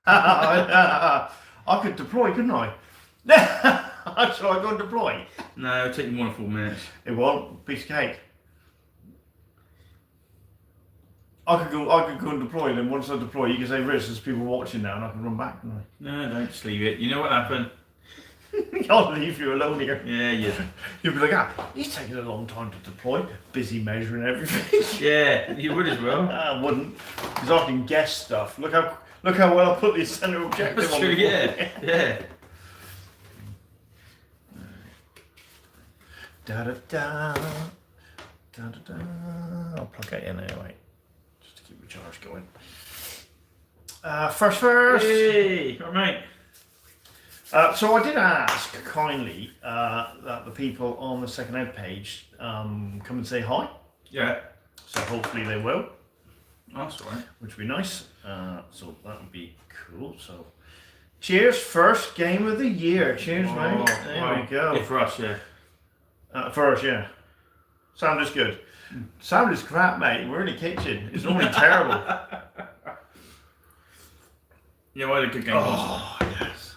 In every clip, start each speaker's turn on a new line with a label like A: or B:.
A: I could deploy, couldn't I? Shall I go and deploy?
B: No, it'll take you 1 or 4 minutes.
A: It won't. Piece of cake. I could go and deploy, and then once I deploy, you can say, Rich, there's people watching now, and I can run back, can I?
B: No, don't just leave it. You know what happened?
A: I'll leave you alone here.
B: Yeah, yeah.
A: You'll be like, he's taking a long time to deploy. Busy measuring everything.
B: Yeah, you would as well.
A: I wouldn't, because I can guess stuff. Look how well I put the center objective
B: That's
A: on
B: true,
A: the
B: yeah. Yeah.
A: Da da da. Da da da. I'll plug it in anyway, just to keep the charge going. First.
B: Hey, all right.
A: So I did ask kindly that the people on the second ed page come and say hi.
B: Yeah.
A: So hopefully they will.
B: That's all right.
A: Which would be nice. So that would be cool. So cheers, first game of the year. Cheers, mate. There we go.
B: Yeah, for us, yeah.
A: For us, yeah. Sound is good. Sound is crap, mate. We're in the kitchen. It's normally terrible.
B: Yeah, well, I had a good game.
A: Oh, yes.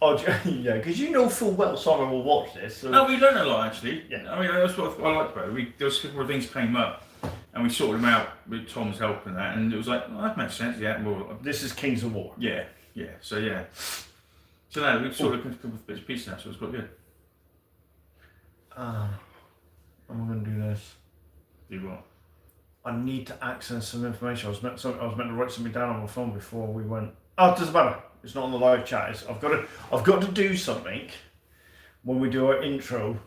A: Oh, yeah, because you know full well someone will watch this. So.
B: No, we learned a lot, actually.
A: Yeah.
B: I mean, that's what I liked about it. There was a couple of things came up, and we sorted them out with Tom's help and that, and it was like, oh, that makes sense, yeah. Well,
A: this is Kings of War.
B: yeah, yeah. So, yeah. So, no, we've sort of come with bits of pieces now, so it's quite good.
A: I'm going to do this.
B: Do what?
A: I need to access some information. I was meant to write something down on my phone before we went. Oh, it doesn't matter. It's not on the live chat. I've got to do something when we do our intro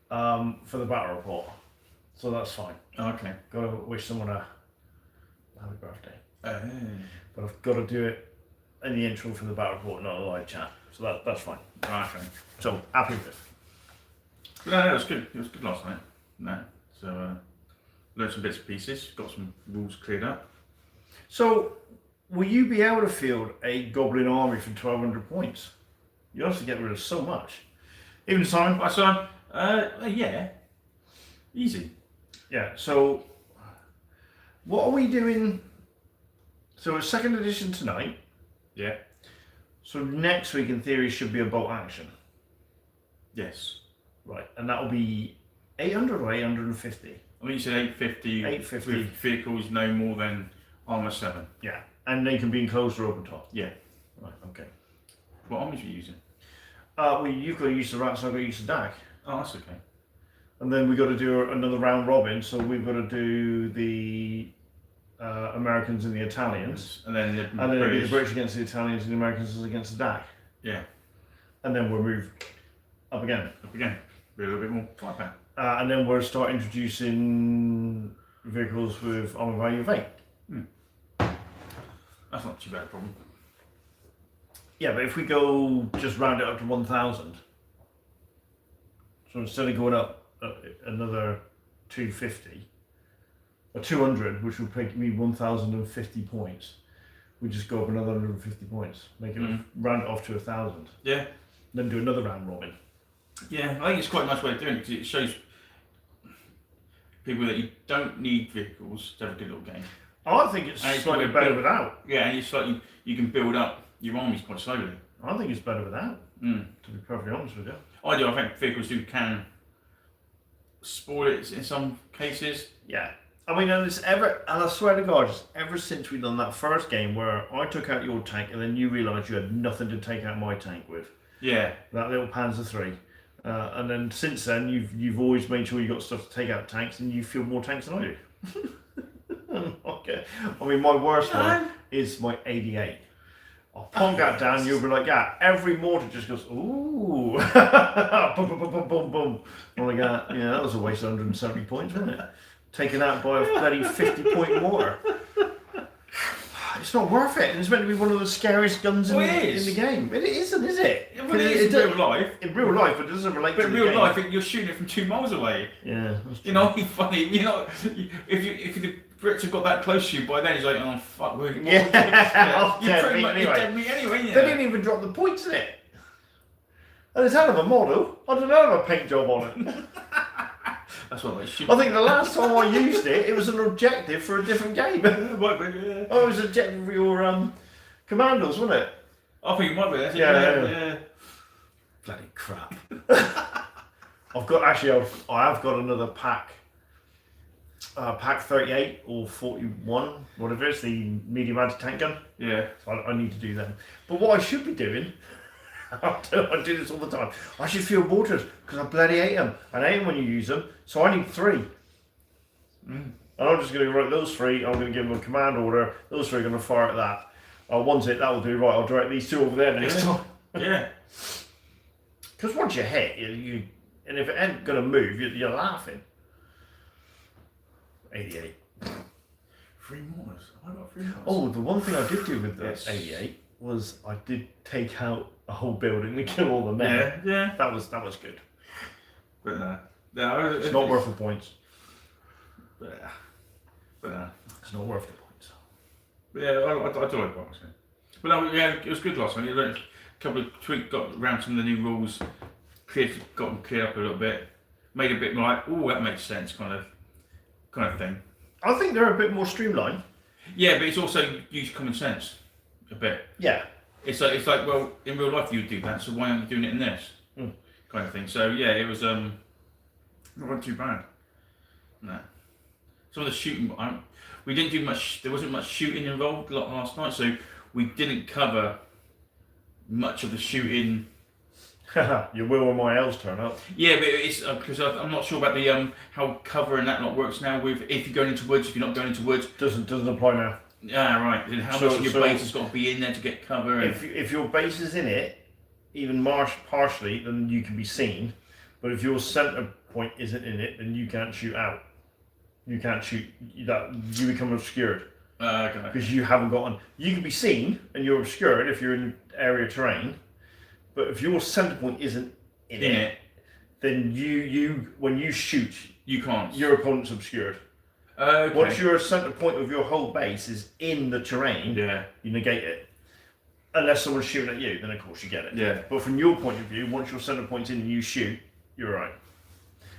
A: for the battle report. So that's fine.
B: Okay.
A: Got to wish someone a happy birthday.
B: Hey.
A: But I've got to do it in the intro for the battle report, not a live chat. So that's fine.
B: Okay.
A: So happy with it.
B: But no, it was good. It was good last night. No. So, learned some bits and pieces. Got some rules cleared up.
A: So, will you be able to field a goblin army for 1,200 points? You have to get rid of so much. Even Simon?
B: My son? Yeah. Easy.
A: Yeah, so what are we doing? So it's second edition tonight.
B: Yeah.
A: So next week in theory should be a bolt action.
B: Yes.
A: Right, and that will be 800 or 850?
B: I think you said 850.
A: 850.
B: With vehicles no more than armor 7.
A: Yeah, and they can be enclosed or open top.
B: Yeah.
A: Right, okay.
B: What armies are you using?
A: Well, you've got to use the rats, I've got to use the DAG.
B: Oh, that's okay.
A: And then we've got to do another round robin, so we've got to do the Americans and the Italians.
B: And then
A: it'll be the British against the Italians and the Americans against the DAG.
B: Yeah.
A: And then we'll move up again.
B: Up again. Be a little bit more firepower.
A: And then we'll start introducing vehicles with armor value of 8.
B: That's not too bad a problem.
A: Yeah, but if we go just round it up to 1,000, so instead of going up another 250 or 200, which would make me 1,050 points, we just go up another 150 points, make it round it off to 1,000.
B: Yeah.
A: Then do another round robin.
B: Yeah, I think it's quite a nice way of doing it because it shows people that you don't need vehicles to have a good little game.
A: I think it's slightly better without.
B: Yeah, and it's like you can build up your armies quite slowly.
A: I think it's better without, to be perfectly honest with you.
B: I do. I think vehicles can spoil it in some cases.
A: Yeah. I mean, and I swear to God, just ever since we done that first game where I took out your tank and then you realised you had nothing to take out my tank with.
B: Yeah.
A: That little Panzer III. And then since then, you've always made sure you got stuff to take out tanks, and you field more tanks than I do. Okay. I mean, my worst one is my 88. I'll ponk that down, you'll be like, yeah, every mortar just goes, ooh. Boom, boom, boom, boom, boom, boom. I'm like, yeah, that was a waste of 170 points, wasn't it? Taken out by a bloody 50-point mortar. It's not worth it, and it's meant to be one of the scariest guns in the game. It isn't, is it?
B: Yeah, well, it is in real life.
A: In real life, but it doesn't relate to the game.
B: But in real life, you're shooting it from 2 miles away.
A: Yeah, that's true.
B: You know, it's funny. You know, if the Brits have got that close to you by then, it's like, oh fuck, you're pretty much dead meat anyway. Yeah.
A: They didn't even drop the points in it. And it's hell of a model. I don't know, have a paint job on it.
B: That's what they shoot.
A: I think the last time I used it, it was an objective for a different game. Oh, it was an objective for Commandos, wasn't it?
B: I think it might be. That's it.
A: Yeah.
B: Bloody crap.
A: I have got another pack. Pack 38 or 41, whatever it is, the medium anti-tank gun.
B: Yeah.
A: So I need to do them. But what I should be doing, I do this all the time, I should field mortars, because I bloody hate them. And I hate them when you use them, so I need 3. And I'm just going to write those 3, I'm going to give them a command order, those 3 are going to fire at that. Once it, that will do, right, I'll direct these 2 over there next time.
B: Yeah.
A: Because once you hit, and if it ain't going to move, you're laughing. 88.
B: 3 mortars. Have I got 3 mortars?
A: Oh, the one thing I did do with the
B: Yes.
A: 88 was I did take out a whole building to kill all the men.
B: Yeah.
A: That was good.
B: But no,
A: It's not worth the points.
B: But
A: It's not worth the points.
B: yeah, I do like boxing. But no, yeah, it was good last time. A couple of tweaks, got around some of the new rules, got them cleared up a little bit, made a bit more like, oh, that makes sense, kind of thing.
A: I think they're a bit more streamlined.
B: Yeah, but it's also used common sense a bit.
A: Yeah.
B: It's like well, in real life you would do that, so why aren't you doing it in this kind of thing? So yeah, it was not too bad. No, some of the shooting, we didn't do much. There wasn't much shooting involved last night, so we didn't cover much of the shooting.
A: You will when my elves turn up.
B: Yeah, but it's because I'm not sure about the how cover and that lot works now. With if you're going into woods, if you're not going into woods,
A: Doesn't apply now.
B: Ah, right. Then how much of your base has got to be in there to get cover? And...
A: If your base is in it, even partially, then you can be seen. But if your centre point isn't in it, then you can't shoot out. You can't shoot that. You become obscured
B: okay.
A: because you haven't got on. You can be seen and you're obscured if you're in area terrain. But if your centre point isn't in it, then you when you shoot,
B: you can't.
A: Your opponent's obscured.
B: Okay.
A: Once your centre point of your whole base is in the terrain, you negate it. Unless someone's shooting at you, then of course you get it.
B: Yeah.
A: But from your point of view, once your centre point's in and you shoot, you're right.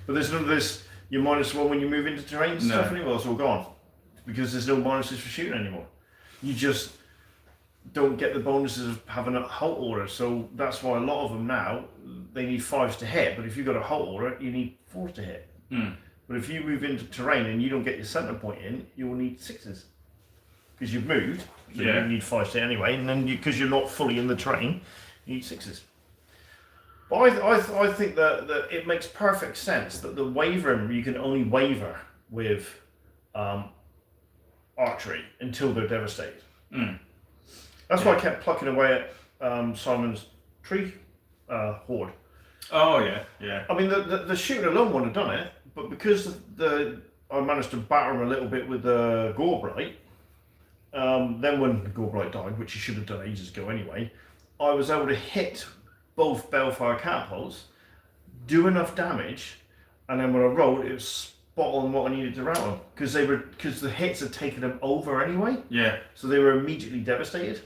A: But there's none of this, you're -1 when you move into terrain stuff anymore, it's all gone. Because there's no bonuses for shooting anymore. You just don't get the bonuses of having a halt order. So that's why a lot of them now, they need 5s to hit. But if you've got a halt order, you need 4s to hit. But if you move into terrain and you don't get your centre point in, you'll need 6s. Because you've moved, so you need 5s to hit anyway, and then because you're not fully in the terrain, you need 6s. But I think that it makes perfect sense that the wavering, you can only waver with archery until they're devastated. That's why I kept plucking away at Simon's tree horde.
B: Oh yeah.
A: I mean, the shooting alone wouldn't have done it, but because I managed to batter him a little bit with the Goreblight, then when the Goreblight died, which he should have done ages ago anyway, I was able to hit both Bellfire catapults, do enough damage, and then when I rolled, it was spot on what I needed to route them because the hits had taken them over anyway.
B: Yeah.
A: So they were immediately devastated.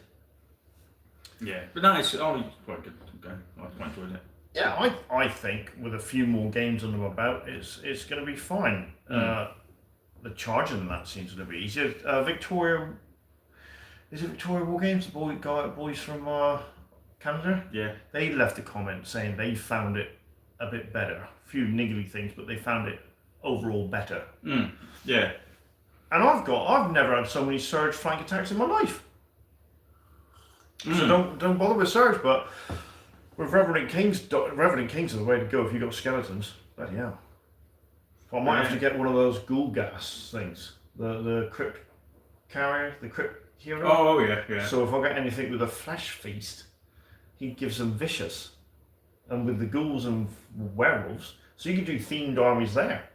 B: Yeah, but no, it's quite good game. I quite enjoyed it.
A: Yeah, I think with a few more games under my belt, it's going to be fine. The charging in that seems to be easier. Victoria, is it Victoria Wargames? The boys from Canada?
B: Yeah. They
A: left a comment saying they found it a bit better. A few niggly things, but they found it overall better.
B: Yeah.
A: And I've never had so many surge flank attacks in my life. So don't bother with surge, but with Revenant Kings are the way to go if you've got skeletons. Bloody hell. I might have to get one of those ghoul gas things. The crypt carrier, the crypt hero.
B: Oh yeah.
A: So if I get anything with a flesh feast, he gives them vicious. And with the ghouls and werewolves, so you can do themed armies there.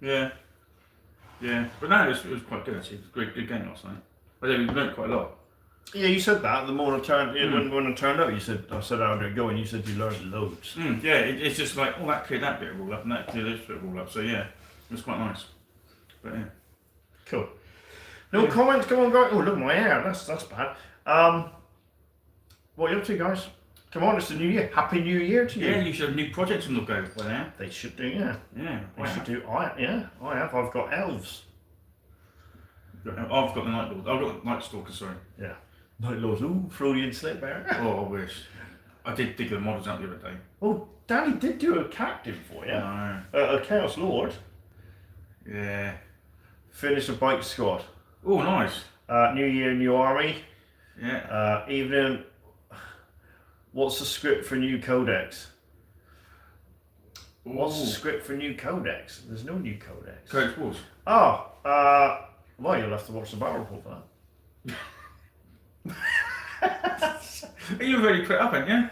B: Yeah. But no, it was quite good actually. It was a good game last night. I think we learned quite a lot.
A: Yeah, you said that the more I turned when I turned up. I said how did it go, and you said you learned loads.
B: Yeah, it's just like that cleared that bit all up, and that cleared this bit all up. So yeah, it was quite nice. But yeah,
A: cool. No comments. Come on, guys. Oh, look, my hair. That's bad. What are you up to, guys? Come on, it's the new year. Happy New Year to you.
B: Yeah, you should have new projects on the go by now.
A: They should do, yeah.
B: Yeah,
A: they should do. I have. I've got elves.
B: I've got the Night Lord. I've got Night Stalker. Sorry.
A: Yeah. Night Lords, ooh, Freudian slip there.
B: Oh, I wish. I did dig the models out the other day.
A: Oh, Danny did do a captain for you.
B: No.
A: A Chaos Lord.
B: Yeah.
A: Finish a bike squad.
B: Oh, nice.
A: New year, new army.
B: Yeah.
A: Evening. What's the script for new codex? What's the
B: Ooh.
A: script for new codex? There's no new codex.
B: Codex Wars.
A: Oh, well, you'll have to watch the battle report for that.
B: You're very quick up, aren't you?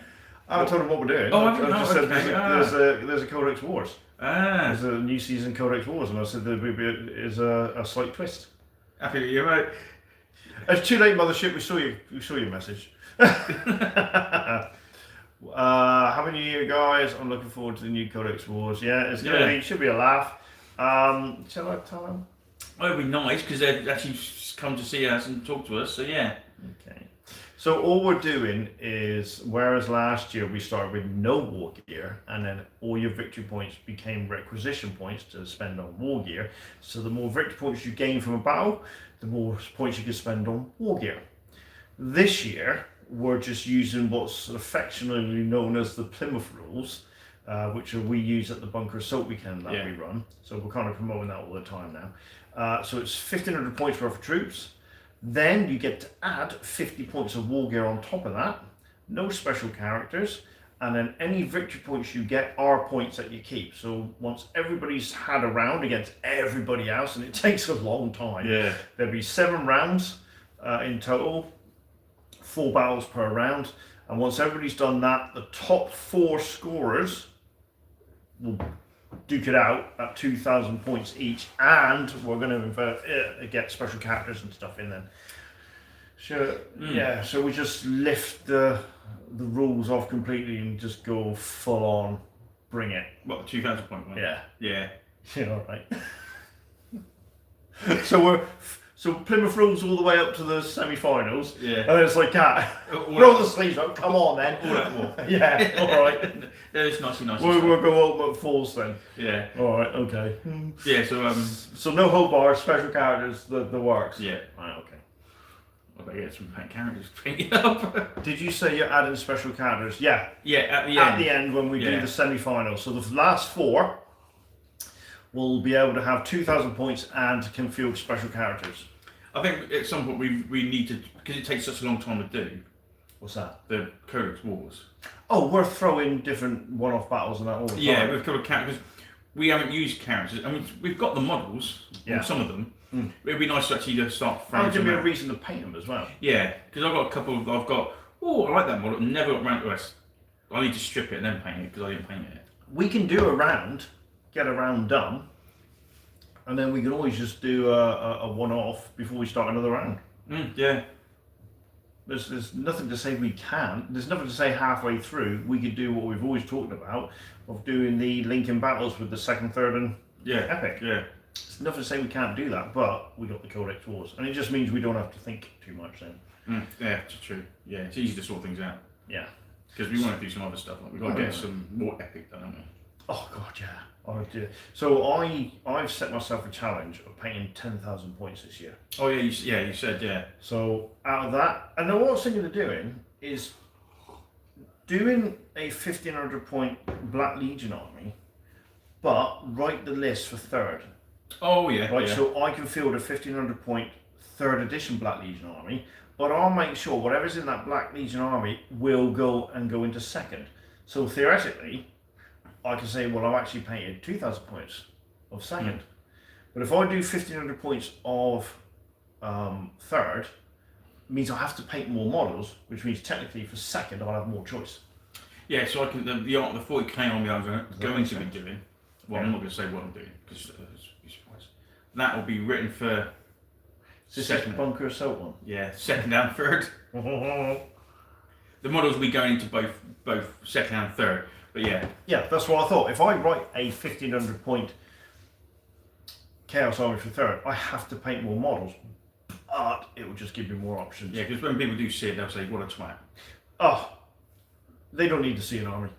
A: I haven't told him what we're doing.
B: Oh,
A: I just said
B: okay.
A: there's a Codex Wars.
B: Ah.
A: There's a new season Codex Wars, and I said there is a slight twist.
B: Happy New Year, mate.
A: It's too late, mothership. We saw your message. Happy New Year, guys! I'm looking forward to the new Codex Wars. Yeah, it's gonna be, should be a laugh. Shall I tell them?
B: Oh, it'd be nice because they'd actually come to see us and talk to us. So yeah.
A: Okay. So all we're doing is, whereas last year we started with no war gear, and then all your victory points became requisition points to spend on war gear. So the more victory points you gain from a battle, the more points you can spend on war gear. This year we're just using what's affectionately known as the Plymouth rules, which we use at the Bunker Assault weekend that we run. So we're kind of promoting that all the time now. So it's 1,500 points worth of troops. Then you get to add 50 points of war gear on top of that. No special characters. And then any victory points you get are points that you keep. So once everybody's had a round against everybody else, and it takes a long time, there'll be 7 rounds in total, 4 battles per round. And once everybody's done that, the top 4 scorers will duke it out at 2,000 points each, and we're going to get special characters and stuff in then. So so we just lift the rules off completely and just go full on, bring it.
B: What, 2,000 point one?
A: Yeah.
B: Yeah.
A: Yeah, all right. So Plymouth rules all the way up to the semi-finals.
B: Yeah.
A: And it's like that. Roll the sleeves up. Come on then.
B: All that war.
A: Yeah. All right.
B: It's nicey.
A: We'll go Ultimate Force then.
B: Yeah.
A: All right. Okay.
B: Yeah. So
A: So no hold bars, special characters, the works.
B: Yeah.
A: Right. Okay.
B: I better get some characters painted up.
A: Did you say you're adding special characters? Yeah.
B: Yeah. At the end.
A: At the end when we do the semi-finals. So the last 4 will be able to have 2,000 points and can field special characters.
B: I think at some point we need to, because it takes such a long time to do.
A: What's that?
B: The Codex Wars.
A: Oh, we're throwing different one-off battles and that all the time.
B: Yeah, we've got characters. We haven't used characters. I mean, we've got the models, some of them. It'd be nice to actually just start throwing.
A: That would give me a reason to paint them as well.
B: Yeah, because I've got a couple. I like that model. Never got around to it. I need to strip it and then paint it because I didn't paint it.
A: We can do a round, get a round done, and then we can always just do a one-off before we start another round.
B: Yeah.
A: There's nothing to say we can't. There's nothing to say halfway through we could do what we've always talked about of doing the linking battles with the 2nd, 3rd, and epic.
B: Yeah.
A: There's nothing to say we can't do that, but we got the Codex Wars, and it just means we don't have to think too much then.
B: Yeah, it's true. Yeah, it's easy to sort things out.
A: Yeah.
B: Because we want to do some other stuff. Like we've got to get some more epic done, haven't we?
A: Oh god, yeah. Oh dear. So I've set myself a challenge of painting 10,000 points this year.
B: Oh yeah, you said yeah.
A: So out of that, and then what I was thinking of doing is doing a 1,500 point Black Legion army, but write the list for 3rd.
B: Oh yeah.
A: Right,
B: yeah.
A: so I can field a 1,500 point 3rd edition Black Legion army, but I'll make sure whatever's in that Black Legion army will go into 2nd. So theoretically, I can say, well, I've actually painted 2,000 points of 2nd. But if I do 1,500 points of 3rd, it means I have to paint more models, which means technically for 2nd I'll have more choice.
B: Yeah, so I can the 40k army I'm going to be doing. Well, I'm not going to say what I'm doing because that will be written for.
A: Is this Bunker Assault one?
B: Yeah, 2nd and 3rd. The models will be going into both 2nd and 3rd. But yeah.
A: Yeah, that's what I thought. If I write a 1,500 point Chaos Army for 3rd, I have to paint more models, but it will just give me more options.
B: Yeah, because when people do see it, they'll say, what a twat.
A: Oh, they don't need to see an army.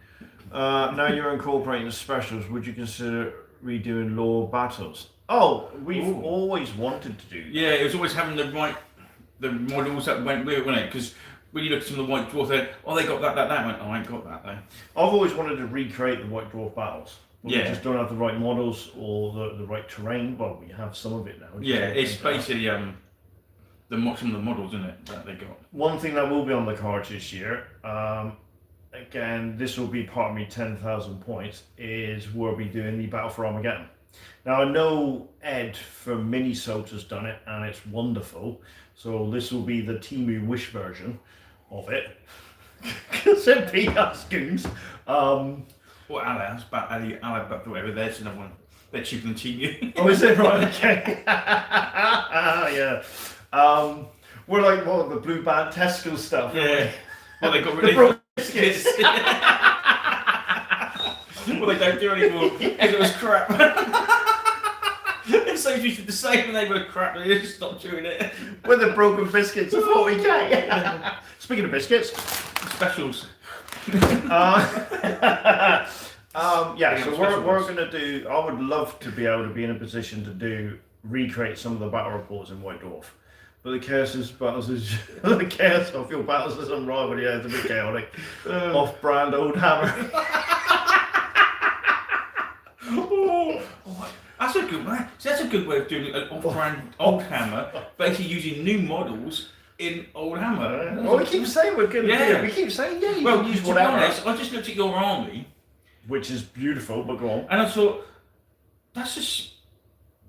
A: Now you're incorporating the specials, would you consider redoing law battles? Oh, we've always wanted to do that.
B: Yeah, it was always having the right the models that went with it, wasn't it? Because when you look at some of the White Dwarf, they got that. I went, oh, I ain't got that though.
A: I've always wanted to recreate the White Dwarf battles. But
B: Yeah.
A: We just don't have the right models or the right terrain. Well, we have some of it now.
B: Yeah, it's basically some of the models, isn't it, that they got.
A: One thing that will be on the cards this year, again, this will be part of me 10,000 points, is we'll be doing the Battle for Armageddon. Now, I know Ed from Minisota's done it, and it's wonderful. So this will be the Timu Wish version of it. Because it'd be us goons.
B: Or Allies, but whatever, there's another one. They're cheaper than Timu.
A: Oh, is it? Right, okay. Yeah. We're like, what, the Blue Band Tesco stuff?
B: Yeah. Well, they got
A: The
B: rid of
A: broken biscuits.
B: Well, they don't do anymore because it was crap. It's so used to the same when they were crap, they just stopped doing it.
A: With the broken biscuits of 40k. Speaking of biscuits,
B: Specials.
A: Yeah, so we're going to do, I would love to be able to be in a position to recreate some of the battle reports in White Dwarf. But the chaos of your battles is unrivaled, yeah, it's a bit chaotic. Off-brand old hammer.
B: That's a good way. So that's a good way of doing an off-brand old hammer, basically using new models in old hammer.
A: Well, we keep saying we're going to do it. We keep saying, yeah, you can use whatever.
B: To be honest, I just looked at your army,
A: which is beautiful, but go on.
B: and I thought, that's just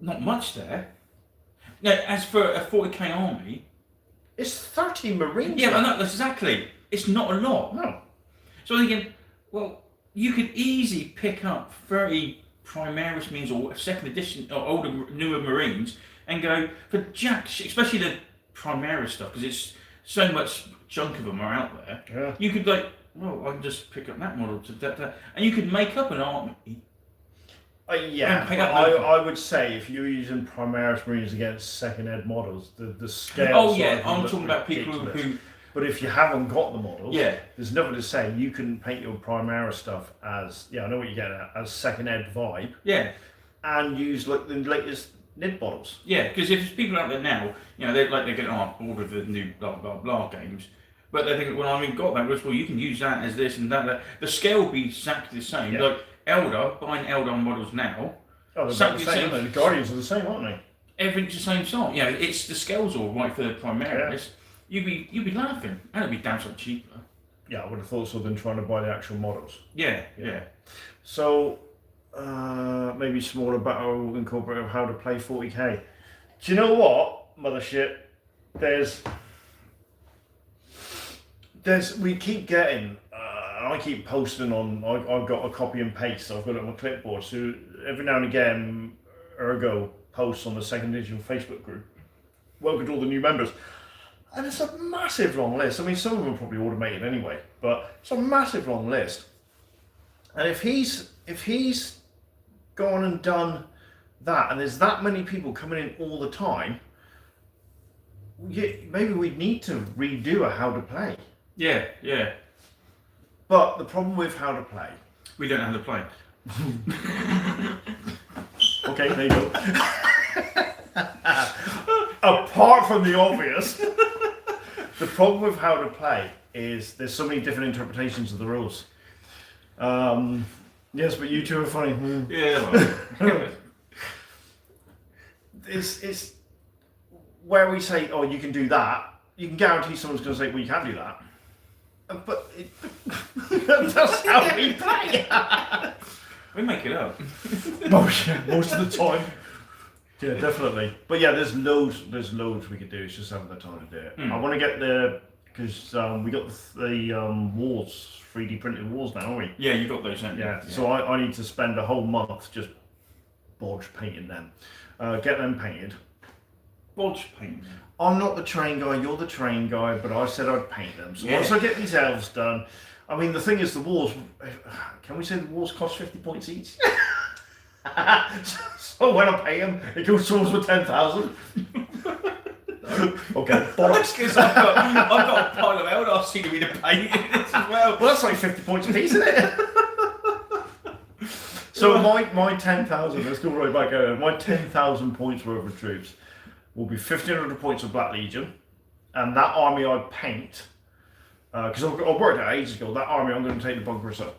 B: not much there. Now, as for a 40k army,
A: it's 30 Marines.
B: yeah, I know, that's exactly. It's not a lot.
A: No.
B: So I'm thinking, well, you could easily pick up 30 Primaris means or second edition or older, newer Marines and go for jack, especially the Primaris stuff because it's so much junk of them are out there.
A: Yeah.
B: You could I can just pick up that model to that, and you could make up an army.
A: Yeah, I would say if you're using Primaris Marines against second ed models, the scale.
B: Oh yeah, I'm talking about people who.
A: But if you haven't got the models,
B: yeah,
A: there's nothing to say. You can paint your Primaris stuff as I know what you're getting at, as second ed vibe.
B: Yeah,
A: and use like the latest NID models.
B: Yeah, because if there's people out there now, they're getting on board with the new blah blah blah games, but they think, well, I mean, got that. Well, you can use that as this and that. The scale will be exactly the same. Yeah. Like Eldar, buying Eldar models now.
A: Oh, they're exactly the same. The Guardians are the same, aren't they?
B: Everything's the same size. It's the scale's all right for the Primaris. Yeah. You'd be laughing, and it'd be damn so cheaper.
A: Yeah, I would have thought so than trying to buy the actual models.
B: Yeah.
A: So maybe smaller battle incorporate how to play 40k. Do you know what, mothership? We keep getting. I keep posting on. I've got a copy and paste. So I've got it on my clipboard. So every now and again, Ergo posts on the second edition Facebook group. Welcome to all the new members. And it's a massive long list. I mean, some of them are probably automated anyway, but it's a massive long list. And if he's gone and done that, and there's that many people coming in all the time, maybe we need to redo a how to play.
B: Yeah.
A: But the problem with how to play,
B: we don't know how to play.
A: Okay, there you go. Apart from the obvious, the problem with how to play is there's so many different interpretations of the rules. Yes, but you two are funny.
B: Yeah.
A: It's where we say, oh, you can do that. You can guarantee someone's going to say, well, you can't do that. But that's how we play.
B: We make it up.
A: Most of the time. Yeah, definitely. But yeah, there's loads we could do. It's just having the time to do it. I want to get because we got the walls, 3D printed walls now, haven't we?
B: Yeah, you got those, haven't you?
A: Yeah. So I need to spend a whole month just bodge painting them. Get them painted.
B: Bodge painting?
A: I'm not the train guy, you're the train guy, but I said I'd paint them. So once I get these elves done, I mean, the thing is, the walls, can we say the walls cost 50 points each? So when I pay them, it goes towards the 10,000. Okay, bollocks.
B: Because I've got a pile of Eldar scenery to paint as well.
A: Well, that's like 50 points a piece, isn't it? So my 10,000, let's go right back over. My 10,000 points worth of troops will be 1,500 points of Black Legion, and that army I paint, because I worked out ages ago, that army I'm going to take the bunker assault.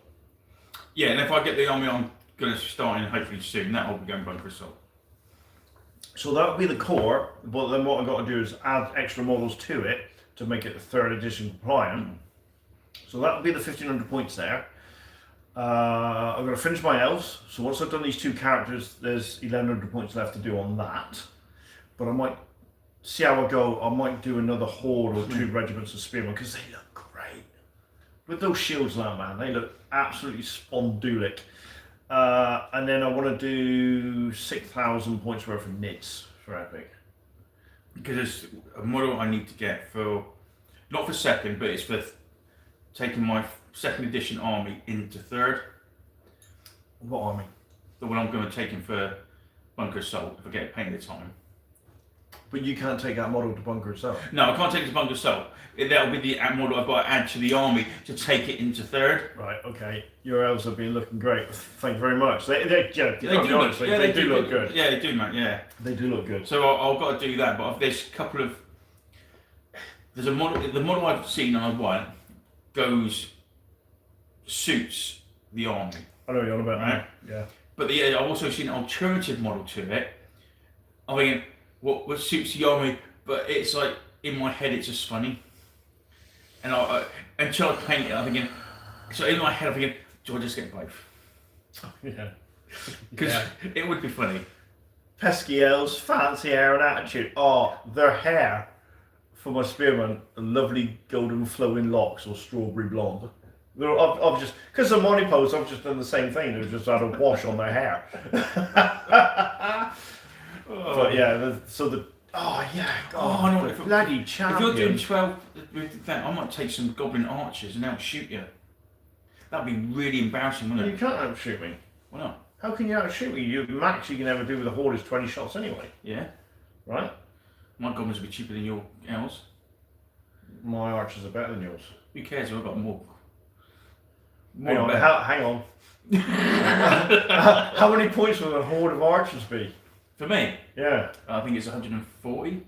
B: Yeah, and if I get the army I'm going to start in hopefully soon, that'll be going bunker assault.
A: So that'll be the core, but then what I've got to do is add extra models to it to make it the 3rd edition compliant. So that'll be the 1500 points there. I'm going to finish my elves. So once I've done these 2 characters, there's 1100 points left to do on that. But I might see how I go. I might do another horde or 2 regiments of spearmen because they look great. With those shields now, man, they look absolutely spondulic. And then I want to do 6,000 points worth of knits for epic.
B: Because there's a model I need to get for, not for 2nd, but it's for taking my 2nd edition army into 3rd.
A: What army?
B: The one I'm going to take in for bunker assault if I get it painted time.
A: But you can't take that model to bunker assault.
B: No, I can't take it to bunker assault. That'll be the model I've got to add to the army to take it into 3rd.
A: Right, okay. Your elves have been looking great. Thank you very much. They do look good.
B: Yeah, they do, mate, yeah.
A: They do look good.
B: So I've got to do that, but there's a couple of... There's a model, the model I've seen and I want suits the army.
A: I know what you're on about,
B: right?
A: Yeah.
B: But I've also seen an alternative model to it. I mean, what suits the army, but it's like, in my head it's just funny. And until I paint it, I'm thinking, so in my head I'm thinking, do I just get both?
A: Yeah.
B: Because it would be funny.
A: Pesky elves, fancy hair and attitude. Oh, their hair for my spearmen, lovely golden flowing locks or strawberry blonde. I've just, because of money posts, I've just done the same thing. They've just had a wash on their hair. But yeah, oh yeah, God, bloody champion.
B: If you're doing 12 with that, I might take some goblin archers and outshoot you. That'd be really embarrassing, wouldn't it?
A: You can't outshoot me.
B: Why not?
A: How can you outshoot me? The max you can ever do with a horde is 20 shots anyway.
B: Yeah.
A: Right?
B: My goblins would be cheaper than your elves.
A: My archers are better than yours.
B: Who cares? I've got more.
A: Hang on. How many points will a horde of archers be?
B: For me?
A: Yeah.
B: I think it's 140.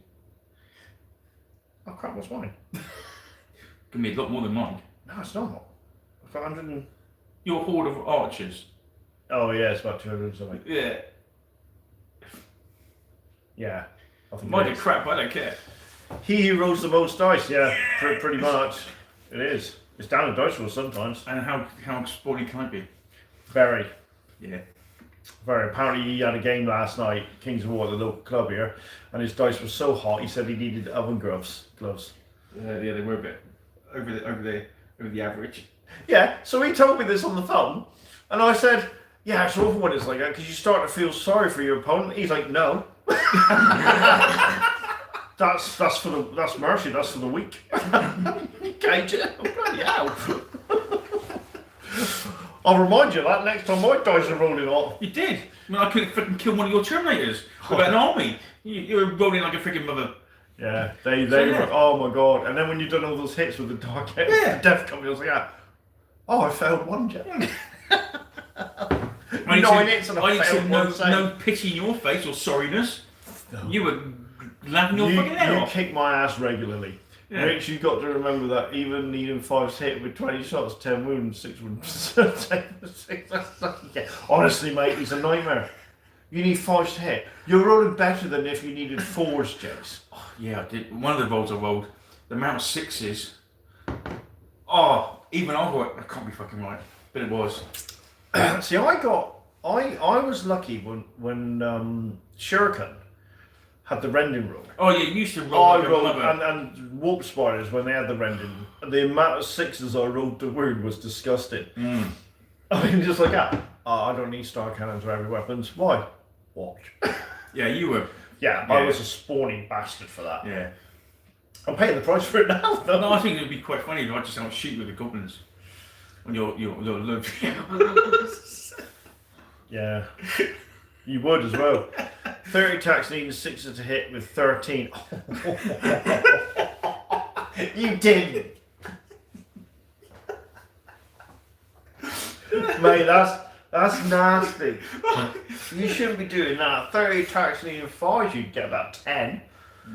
A: Oh crap, what's mine?
B: Can be a lot more than mine.
A: No, it's not. I've got 100 and...
B: Your horde of archers.
A: Oh yeah, it's about 200 something.
B: Yeah.
A: Yeah.
B: Mine are crap, I don't care.
A: He who rolls the most dice, yeah, pretty much. It is. It's down to dice roll sometimes.
B: And how sporty can I be?
A: Very.
B: Yeah.
A: Very. Apparently he had a game last night, Kings of War at the local club here, and his dice was so hot he said he needed oven gloves.
B: Yeah, they were a bit over the average.
A: Yeah, so he told me this on the phone, and I said, yeah, it's awful when it's like that, because you start to feel sorry for your opponent. He's like, no. That's mercy, that's for the weak. Okay, bloody hell. I'll remind you of that next time my dice are rolling off.
B: You did. I mean, I could freaking kill one of your Terminators with an army. You were rolling like a freaking mother.
A: Yeah, they were, oh my god. And then when you've done all those hits with the Dark Death Company, I was like, oh, I failed one jet. 9 hits and I failed one save.
B: No pity in your face or sorriness. No. You were laughing your fucking head off.
A: You kick my ass regularly.
B: Yeah.
A: Rich, you've got to remember that even needing 5 hit with 20 shots, 10 wounds, 6 wounds. Yeah. Honestly, mate, it's a nightmare. You need 5 to hit. You're rolling better than if you needed 4s, Jace.
B: Oh, yeah, I did. One of the rolls I rolled, the amount of 6s. Oh, even I thought, that can't be fucking right. But it was.
A: See, I was lucky when Shuriken had the rending rule.
B: Oh yeah, you used to roll
A: and warp spiders when they had the rending. The amount of 6s I rolled to wound was disgusting. I mean, just like that. Oh, I don't need star cannons or heavy weapons. Why? Watch.
B: Yeah, you were.
A: Yeah, I was a spawning bastard for that.
B: Yeah.
A: I'm paying the price for it now, though.
B: No, I think it would be quite funny if I just don't shoot with the goblins on your load.
A: Yeah. You would as well. 30 attacks needing 6s to hit with 13. You didn't. Mate, that's nasty. You shouldn't be doing that. 30 attacks needing 5, you'd get about 10.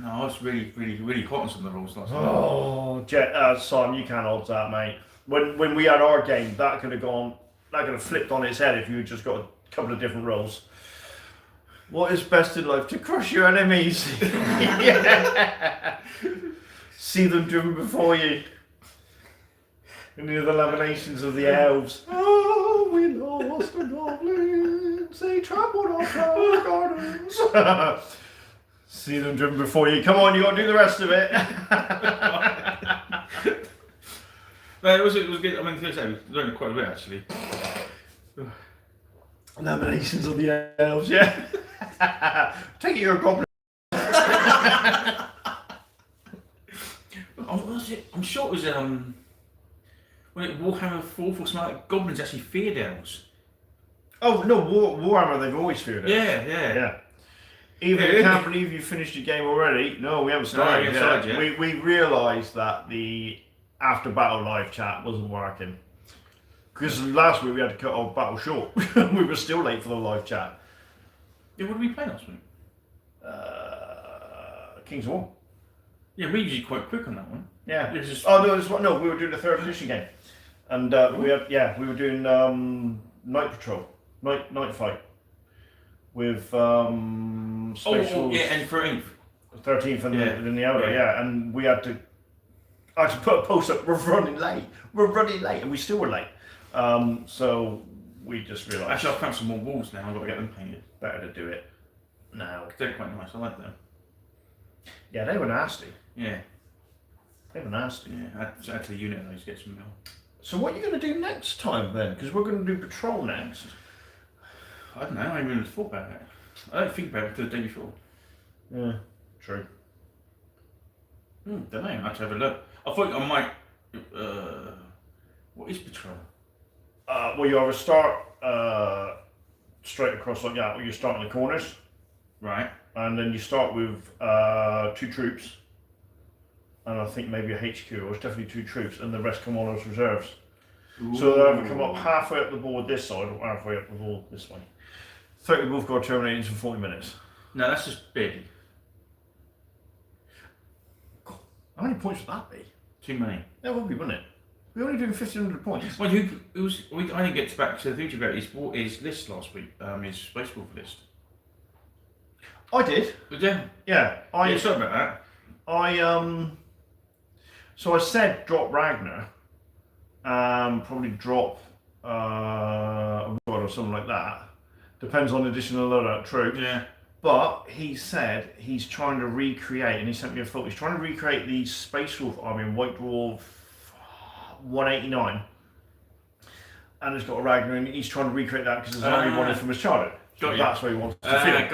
B: No, I was really, really, really hot on some of the rules last night.
A: Oh, Simon, you can't odds that, mate. When we had our game, that could have flipped on its head if you had just got a couple of different rules. What is best in life? To crush your enemies. See them driven before you. And hear the lamentations of the elves. Oh, we lost the goblins. They trampled our flower gardens. See them driven before you. Come on, you got to do the rest of it.
B: No, it was good. I mean, we learned quite a bit actually.
A: Lamentations of the elves, yeah. Take it you're a goblin.
B: I'm sure it was when it Warhammer 4th or something like goblins actually feared elves.
A: Oh no, Warhammer, they've always feared it.
B: Yeah.
A: Even I can't believe you finished your game already. No, we haven't started yet. We realised that the after battle live chat wasn't working. Because last week we had to cut our battle short. We were still late for the live chat.
B: Yeah, what did we play last week?
A: King's War.
B: Yeah, we usually quite quick on that one.
A: Yeah. No, we were doing the 3rd edition game. And we were doing Night Patrol. Night Fight. With
B: and 13th.
A: 13th in the outer, and I had to put a post up. We're running late, and we still were late. So we just realised.
B: Actually, I've found some more walls now. I've got to get them painted.
A: Better to do it now.
B: They're quite nice. I like them.
A: Yeah, they were nasty.
B: Yeah.
A: They were nasty.
B: Yeah, I had to the unit and I just get some mail.
A: So what are you going to do next time then? Because we're going to do patrol next.
B: I don't know. I haven't even thought about it. I don't think about it until the day before.
A: Yeah, true.
B: Don't know. I have to have a look. I thought I might. What is patrol?
A: Well, you either start straight across like that, or you start in the corners.
B: Right.
A: And then you start with 2 troops. And I think maybe a HQ, or it's definitely 2 troops, and the rest come on as reserves. Ooh. So they'll either come up halfway up the board this side, or halfway up the board this way. 30 wolf guard terminating for 40 minutes.
B: No, that's just big.
A: God, how many points would that be?
B: Too many.
A: That would be, wouldn't it? We're only doing 1,500 points.
B: Well, I didn't get back to the thing about his list last week, his Space Wolf list.
A: I did.
B: Did you?
A: Yeah.
B: Sorry about that.
A: So I said drop Ragnar, probably drop a god or something like that. Depends on additional loadout troop.
B: Yeah.
A: But he said he's trying to recreate, and he sent me a photo. He's trying to recreate the Space Wolf army in White Dwarf 189, and it's got a Ragnar, and he's trying to recreate that because there's an army wanted from his childhood. So that's where he wants to feel.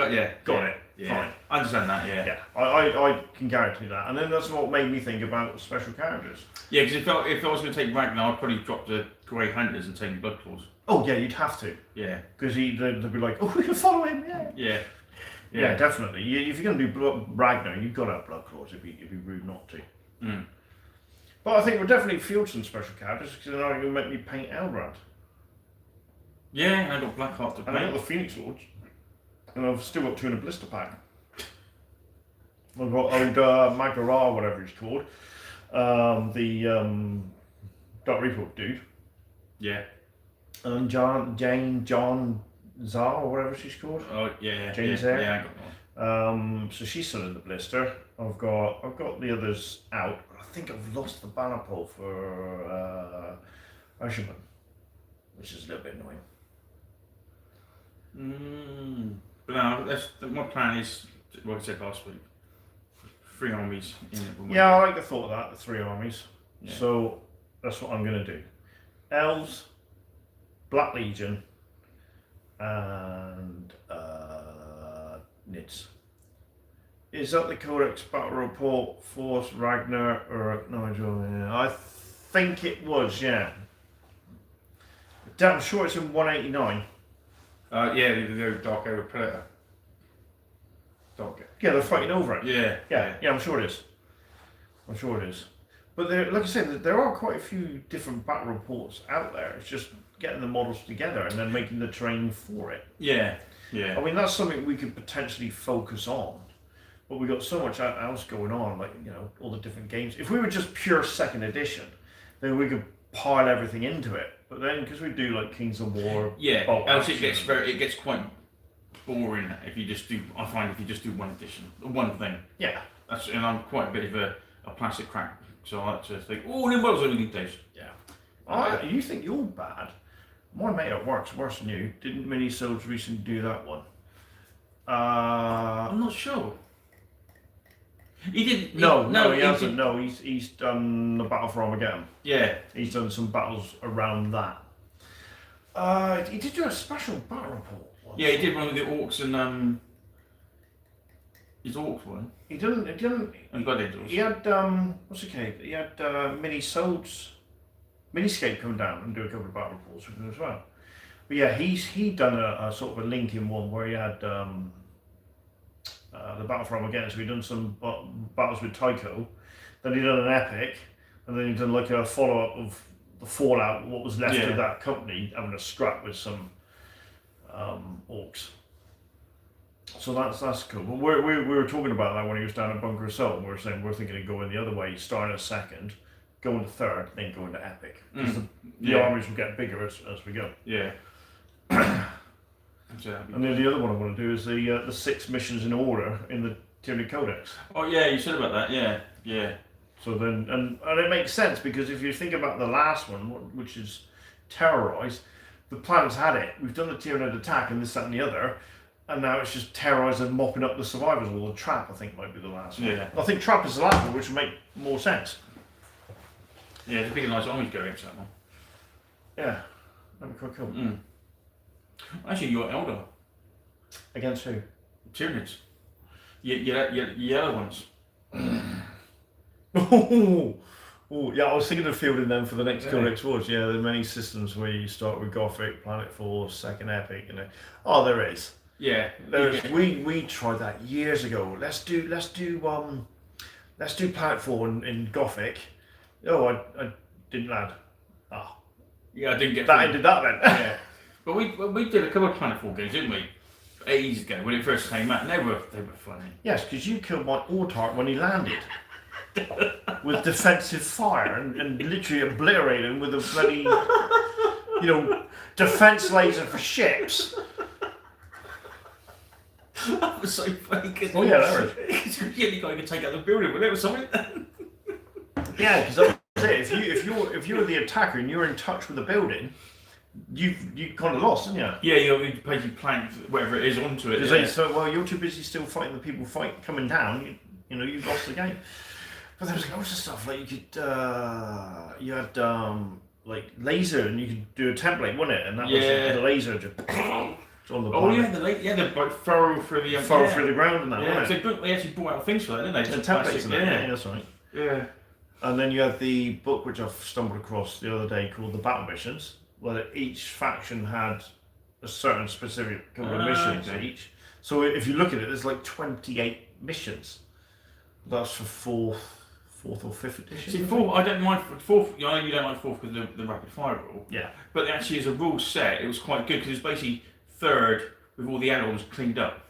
B: Got
A: it.
B: Yeah.
A: Fine.
B: I understand that. Yeah.
A: Yeah. I can guarantee that, and then that's what made me think about special characters.
B: Yeah, because if I was going to take Ragnar, I'd probably drop the Grey Hunters and take Blood Claws.
A: Oh yeah, you'd have to.
B: Yeah.
A: Because they'd be like, oh, we can follow him.
B: Yeah.
A: Yeah, definitely. If you're going to do Ragnar, you've got to have Blood Claws. It'd be rude not to.
B: Mm.
A: But I think we'll definitely field some special characters because then I'm going to make me paint Elrond.
B: Yeah, and I got Blackheart to paint.
A: And I got the Phoenix Lords. And I've still got 2 in a blister pack. I've got old Magara, whatever he's called. The Dark Reaper dude.
B: Yeah.
A: And John Zar, or whatever she's called.
B: Oh yeah.
A: Jane Zar.
B: Yeah, I got one.
A: So she's still in the blister. I've got the others out. I think I've lost the banner pole for Asherman, which is a little bit annoying.
B: But no, my plan is what I said last week. 3 armies in it.
A: Yeah, I like the thought of that, the 3 armies.
B: Yeah.
A: So that's what I'm going to do. Elves, Black Legion, and Nids. Is that the Codex Battle Report, Force, Ragnar, or Nigel? Yeah, I think it was, yeah. I'm sure it's in 189.
B: Yeah, the Dark Era Predator.
A: Yeah, they're fighting over it.
B: Yeah,
A: I'm sure it is. But like I said, there are quite a few different battle reports out there. It's just getting the models together and then making the terrain for it.
B: Yeah.
A: I mean, that's something we could potentially focus on. but we got so much else going on, like, you know, all the different games. If we were just pure second edition, then we could pile everything into it. But then, because we do like Kings of War,
B: Yeah,
A: Bolt
B: else it
A: Action,
B: gets quite boring if you just do. I find if you just do one edition, one thing.
A: yeah,
B: And I'm quite a bit of a plastic crack, so I like to think, oh, then what was it these days?
A: yeah. You think you're bad? My mate at work's worse than you. Didn't Minisodes recently do that one?
B: I'm not sure. He didn't.
A: No, he hasn't. No, he's done the Battle for Armageddon.
B: Yeah,
A: He's done some battles around that. He did do a special battle report once.
B: yeah, he did one with the orcs and his orcs one.
A: He didn't.
B: And God Angels.
A: He had what's it called? He had Miniscape come down and do a couple of battle reports with him as well. But yeah, he done a sort of a linking one where he had the Battle for Armageddon. So he done some battles with Tycho, then he done an epic, and then he done like a follow up of the fallout, what was left of that company having a scrap with some orcs. So that's cool. But we were talking about that when he was down at Bunker Assault, and we were saying we're thinking of going the other way, starting at second, going to third, then going to epic. Because the armies will get bigger as we go.
B: Yeah.
A: And then the other one I want to do is the 6 missions in order in the Tyranid Codex.
B: Oh yeah, you said about that. Yeah.
A: So then, and it makes sense because if you think about the last one, which is terrorize, the plan's had it. We've done the Tyranid attack and this, that, and the other, and now it's just terrorize and mopping up the survivors. Or the trap, I think, might be the last one.
B: Yeah.
A: I think trap is the last one, which would make more sense.
B: Yeah, it's a big and nice armies going into that one.
A: Yeah, that'd be quite cool.
B: Actually, you're elder.
A: Against who?
B: Tyranids. Yellow ones.
A: Oh, yeah, I was thinking of fielding them for the next Codex Wars. Yeah, there are many systems where you start with Gothic, Planet Force, Second Epic, and oh, there is.
B: Yeah,
A: we tried that years ago. Let's do Planet Force in Gothic. Oh, I didn't land. Ah,
B: yeah, I didn't get
A: that. I did that then.
B: Yeah, but we did a couple of Planet Force games, didn't we? Ages ago when it first came out, and they were funny.
A: Yes, because you killed my Autarch when he landed. With defensive fire and literally obliterated him with a bloody, defense laser for ships.
B: That was so funny.
A: Oh yeah, that was.
B: Because you got to take out the building, but it was something.
A: Yeah, because that was it. If you were the attacker and you were in touch with the building, you kind of lost, didn't you?
B: Yeah, you basically planked whatever it is onto it.
A: Yeah. So well, you're too busy still fighting the people coming down. You lost the game. But there was loads of stuff like you had like laser and you could do a template, wasn't it? And that was the laser just on the planet.
B: The furrow through the
A: through the ground and that.
B: Yeah, they actually brought out things for that, didn't they?
A: The templates and that. Yeah, that's right.
B: Yeah.
A: And then you had the book which I've stumbled across the other day called the Battle Missions, where each faction had a certain specific couple of missions each. So if you look at it, there's like 28 missions. That's for fourth or fifth edition.
B: See, fourth, I don't mind fourth. I know you don't like fourth because of the rapid fire rule.
A: Yeah.
B: But actually, as a rule set, it was quite good because it's basically third with all the add-ons cleaned up.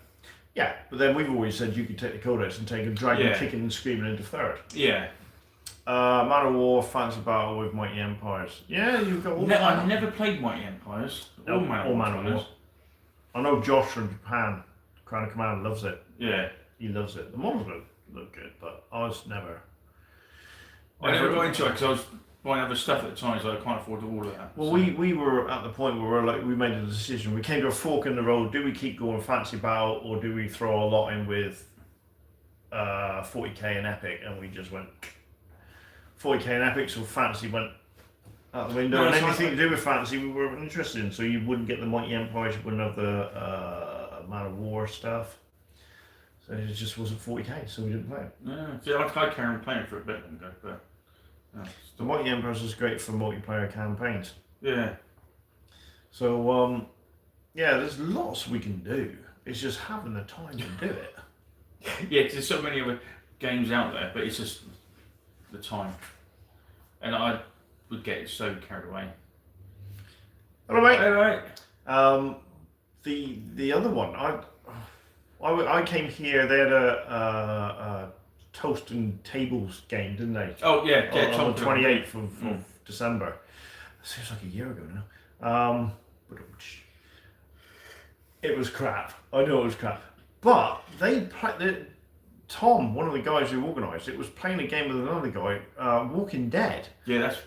A: Yeah, but then we've always said you could take the Codex and take a dragon kicking and screaming into third.
B: Yeah.
A: Man of War, Fantasy Battle with Mighty Empires. Yeah, you've got all that.
B: I've never played Mighty Empires. All Man of War.
A: I know Josh from Japan, Crown of Command, loves it.
B: Yeah.
A: He loves it. The models look good, but I was never.
B: I never got into it because I was buying other stuff at the time, so I can't afford all of that.
A: Well, so. we were at the point where we made a decision. We came to a fork in the road. Do we keep going Fantasy Battle or do we throw a lot in with 40k and Epic? And we just went 40k and Epic, so Fantasy went out the window. And anything to do with Fantasy we weren't interested in. So you wouldn't get the Mighty Empires, you wouldn't have the Man of War stuff. So it just wasn't 40k, so we didn't play it.
B: Yeah, see, I tried carrying playing for a bit ago, but.
A: The Mighty Empires is great for multiplayer campaigns.
B: Yeah.
A: So, there's lots we can do. It's just having the time to do it.
B: Yeah, because there's so many other games out there, but it's just the time. And I would get so carried away.
A: Hello, mate.
B: All right.
A: The other one, I came here. They had a toast and tables game, didn't they?
B: Oh yeah, yeah.
A: On the 28th of December. Seems like a year ago now. But it was crap. I know it was crap. But Tom, one of the guys who organised it, was playing a game with another guy, Walking Dead.
B: Yeah, that's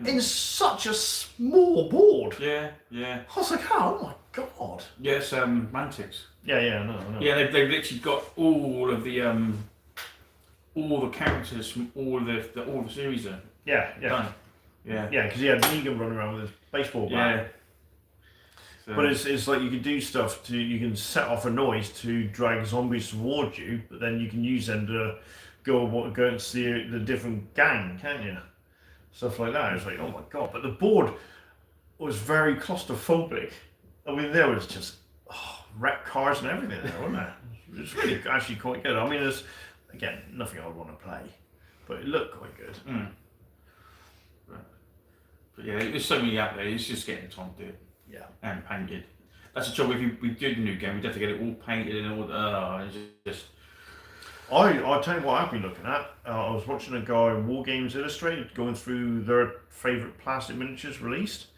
A: in such a small board.
B: Yeah, yeah.
A: I was like, oh my god.
B: Yes, Mantics.
A: Yeah, no.
B: Yeah, they've literally got all the characters from all the series there.
A: Yeah.
B: Done. Yeah.
A: Yeah, because he had Negan running around with his baseball bat.
B: Yeah. So,
A: but it's like you can do stuff you can set off a noise to drag zombies towards you, but then you can use them to go and see the different gang, can't you? Stuff like that. It's like, oh my god. But the board was very claustrophobic. I mean, there was just wrecked cars and everything there, wasn't there? It's really actually quite good. I mean, there's, again, nothing I would want to play, but it looked quite good.
B: But yeah, there's so many out there. It's just getting time to do it.
A: Yeah.
B: And painted. That's the trouble. If we do the new game, we'd have to get it all painted and all. It's just.
A: I'll tell you what I've been looking at. I was watching a guy, War Games Illustrated, going through their favourite plastic miniatures released,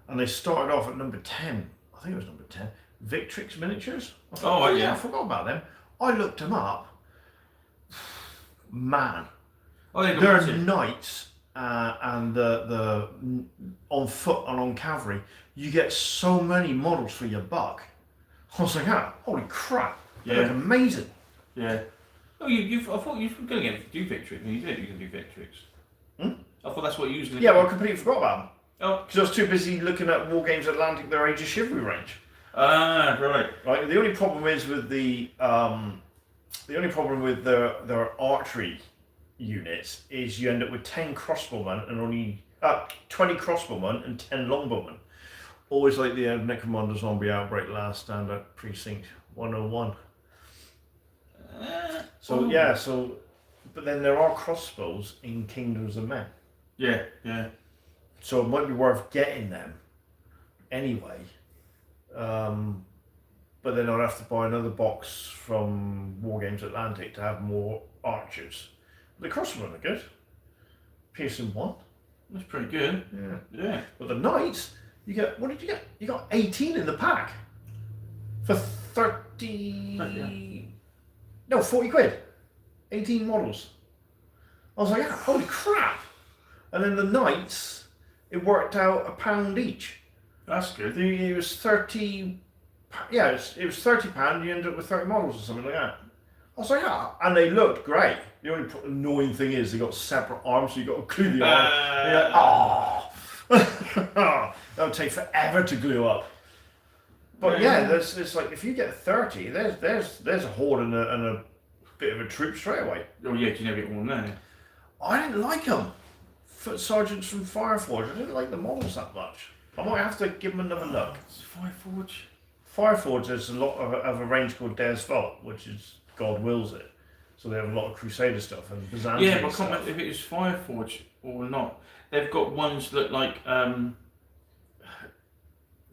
A: and they started off at number 10. I think it was number 10. Victrix miniatures. I thought, I forgot about them. I looked them up. Man, they're knights and the on foot and on cavalry. You get so many models for your buck. I was like, holy crap! They look amazing.
B: Yeah. Oh, I thought you were going to do Victrix, and you did. You can do Victrix. I thought that's what you was going to do.
A: Yeah, well, I completely forgot about them.
B: Oh,
A: because I was too busy looking at War Games Atlantic, their Age of Chivalry range.
B: Ah, right.
A: Right. The only problem is with their archery units is you end up with 10 crossbowmen and only 20 crossbowmen and 10 longbowmen. Always like the Necromunda Zombie Outbreak Last Stand at Precinct 101. But then there are crossbows in Kingdoms of Men.
B: Yeah, yeah.
A: So it might be worth getting them anyway. But then I'd have to buy another box from War Games Atlantic to have more archers. The crossbowmen are good. Pearson 1.
B: That's pretty good. Yeah.
A: But the knights, you get, what did you get? You got 18 in the pack. For 30... No, 40 quid. 18 models. I was like, holy crap. And then the knights, it worked out £1 each.
B: That's good.
A: It was 30... Yeah, it was £30, you ended up with 30 models or something like that. I was like, and they looked great. The only annoying thing is they got separate arms, so you got to glue the arm. That would take forever to glue up. But it's like if you get 30, there's a horde and a bit of a troop straight away.
B: Oh yeah, you never get one there.
A: I didn't like them. Foot sergeants from Fireforge. I didn't like the models that much. I might have to give them another look.
B: Fireforge.
A: Fireforge has a lot of a range called Des Vault, which is God wills it. So they have a lot of Crusader stuff and Byzantine
B: stuff. Yeah, but I can't remember if it was Fireforge or not. They've got ones that look like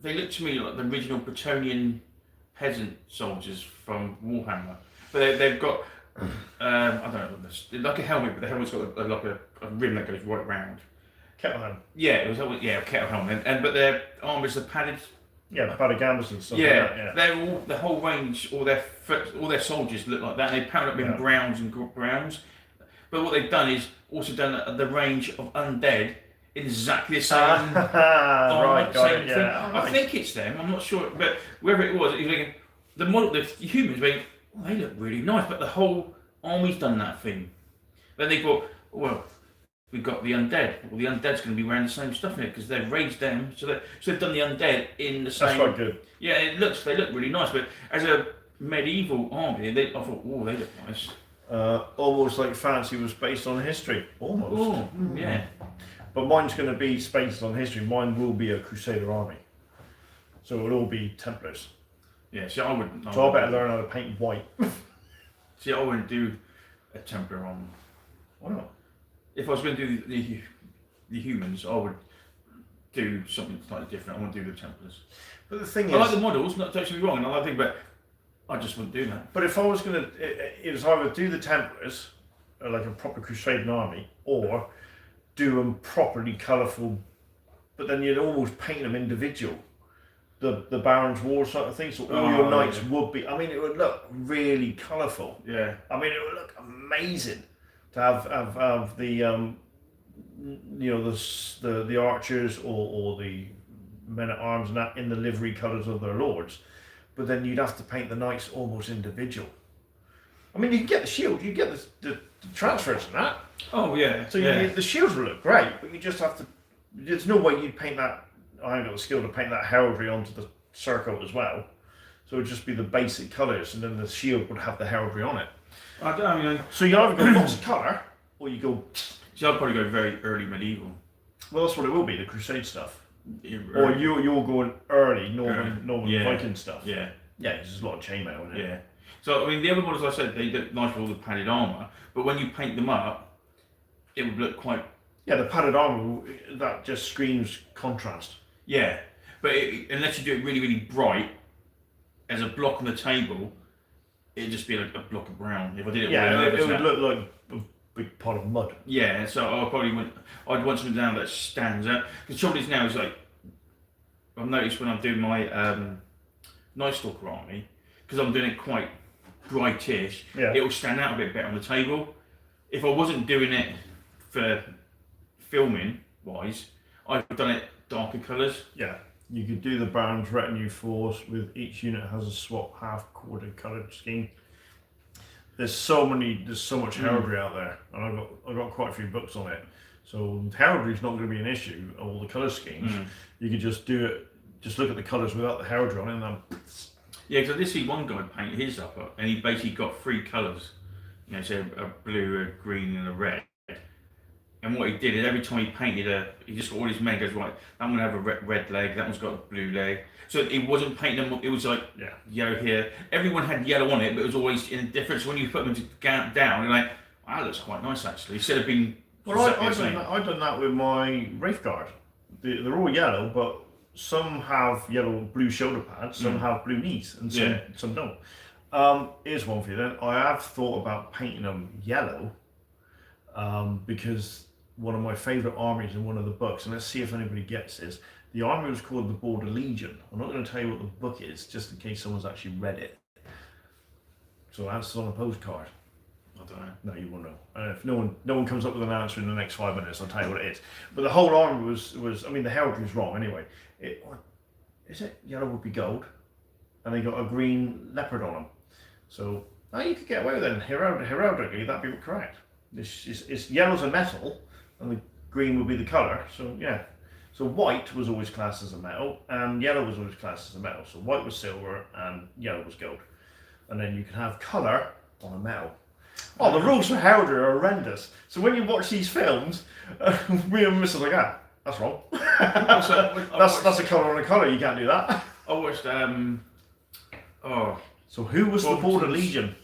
B: they look to me like the original Bretonnian peasant soldiers from Warhammer. But they've got I don't know, like a helmet, but the helmet's got like a rim that goes right round.
A: Kettle helmet.
B: Yeah, it was a kettle helmet, but their armours are padded.
A: Yeah, the padded gambas and stuff.
B: Yeah,
A: like that, yeah.
B: They're all the whole range. All their soldiers look like that. And they pound up in browns and browns. But what they've done is also done the range of undead in exactly the same.
A: Right, got
B: same
A: it.
B: thing.
A: Yeah,
B: I think it's them. I'm not sure, but whoever it was, the model, the humans, being, they look really nice. But the whole army's done that thing. Then they thought, well, we've got the undead. Well, the undead's going to be wearing the same stuff in it because they've raised them. So they've done the undead in the same.
A: That's quite good.
B: Yeah, they look really nice. But as a medieval army, I thought, oh, they look nice.
A: Almost like Fancy was based on history. Almost.
B: Oh, yeah.
A: But mine's going to be based on history. Mine will be a Crusader army. So it'll all be Templars.
B: Yeah, see, I wouldn't.
A: So I better learn how to paint white.
B: See, I wouldn't do a Templar on.
A: Why not?
B: If I was going to do the humans, I would do something slightly different. I want to do the Templars.
A: But the thing is,
B: I like the models. Not touching me wrong. And I think, but I just wouldn't do that.
A: But if I was going to, it was either do the Templars, like a proper Crusading army, or do them properly colourful, but then you'd almost paint them individual. The Baron's War sort of thing, so all your knights would be, I mean, it would look really colourful.
B: Yeah.
A: I mean, it would look amazing to have the, you know, the archers or the men-at-arms and that in the livery colours of their lords. But then you'd have to paint the knights almost individual. I mean, you can get the shield, you get the transfers and that.
B: Oh, yeah.
A: So the shields will look great, but you just have to, there's no way you'd paint that, I haven't got the skill to paint that heraldry onto the circle as well. So it would just be the basic colours, and then the shield would have the heraldry on it.
B: I don't know, I mean,
A: so you either go lots of colour, or you go...
B: So I'd probably go very early medieval.
A: Well, that's what it will be, the Crusade stuff.
B: Or
A: you're going early Norman Viking stuff.
B: Yeah.
A: Yeah, there's a lot of chainmail in it.
B: Yeah. So, I mean, the other models I said, they look nice with all the padded armour, but when you paint them up, it would look quite...
A: Yeah, the padded armour, that just screams contrast.
B: Yeah, but unless you do it really, really bright, as a block on the table, it'd just be like a block of brown. If I did it
A: it would look like a big pot of mud.
B: Yeah, so I'd want something down that stands out. The trouble is now is like, I've noticed when I'm doing my Night Stalker army, because I'm doing it quite brightish, it will stand out a bit better on the table. If I wasn't doing it for filming wise, I've done it darker colours.
A: Yeah, you could do the Baron's Retinue Force with each unit has a swap half-quarter coloured scheme. There's so much heraldry out there, and I've got quite a few books on it. So heraldry is not going to be an issue. All the colour schemes, you could just do it. Just look at the colours without the heraldry on it, and then...
B: Yeah, because I did see one guy paint his up, and he basically got 3 colours. You know, so a blue, a green, and a red. And what he did is every time he painted he just got all his men, goes, right, that one have a red leg, that one's got a blue leg. So he wasn't painting them, it was like yellow here. Everyone had yellow on it, but it was always in a different, so when you put them down, you're like, wow, that looks quite nice actually, instead of being...
A: Well, I've done that with my Wraith Guard. They're all yellow, but some have yellow blue shoulder pads, some have blue knees, and some don't. Here's one for you then. I have thought about painting them yellow, because one of my favourite armies in one of the books, and let's see if anybody gets this. The army was called the Border Legion. I'm not going to tell you what the book is, just in case someone's actually read it. So answers on a postcard.
B: I don't know.
A: No, you won't know. And if no one comes up with an answer in the next 5 minutes, I'll tell you what it is. But the whole army was I mean, the heraldry was wrong anyway. Is it yellow would be gold, and they got a green leopard on them. So now you could get away with it. Heraldically, that'd be correct. It's yellow's a metal, and the green would be the colour. So yeah. So white was always classed as a metal, and yellow was always classed as a metal. So white was silver, and yellow was gold. And then you can have colour on a metal. Oh, the rules for heraldry are horrendous. So when you watch these films, me and Mrs. like, that's wrong. That's a colour on a colour. You can't do that.
B: I watched.
A: So who was the Border Legion?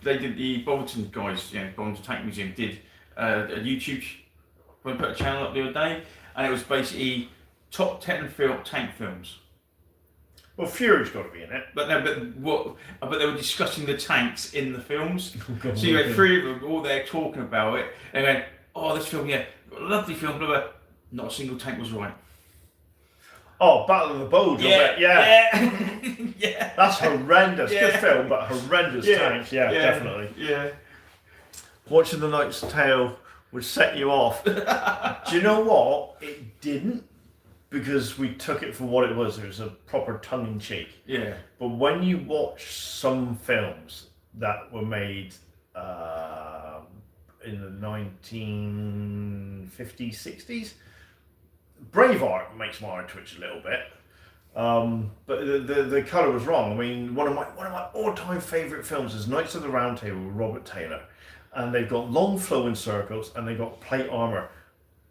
B: They did the Bolton guys. Bolton Tank Museum did a YouTube. We put a channel up the other day, and it was basically top 10 tank films.
A: Well, Fury's got to be in it.
B: But they were discussing the tanks in the films. So you had 3 of them all there talking about it, and they went, "Oh, this film, lovely film, blah blah." Not a single tank was right.
A: Oh, Battle of the Bulge.
B: Yeah.
A: That's horrendous. Good film, but horrendous tanks. Yeah, definitely.
B: Yeah.
A: Watching The Knight's Tale would set you off. Do you know what? It didn't, because we took it for what it was. It was a proper tongue-in-cheek.
B: Yeah.
A: But when you watch some films that were made in the 1950s, 60s, Braveheart makes my eye twitch a little bit. But the colour was wrong. I mean, one of my all-time favourite films is Knights of the Round Table with Robert Taylor. And they've got long flowing circles and they've got plate armour.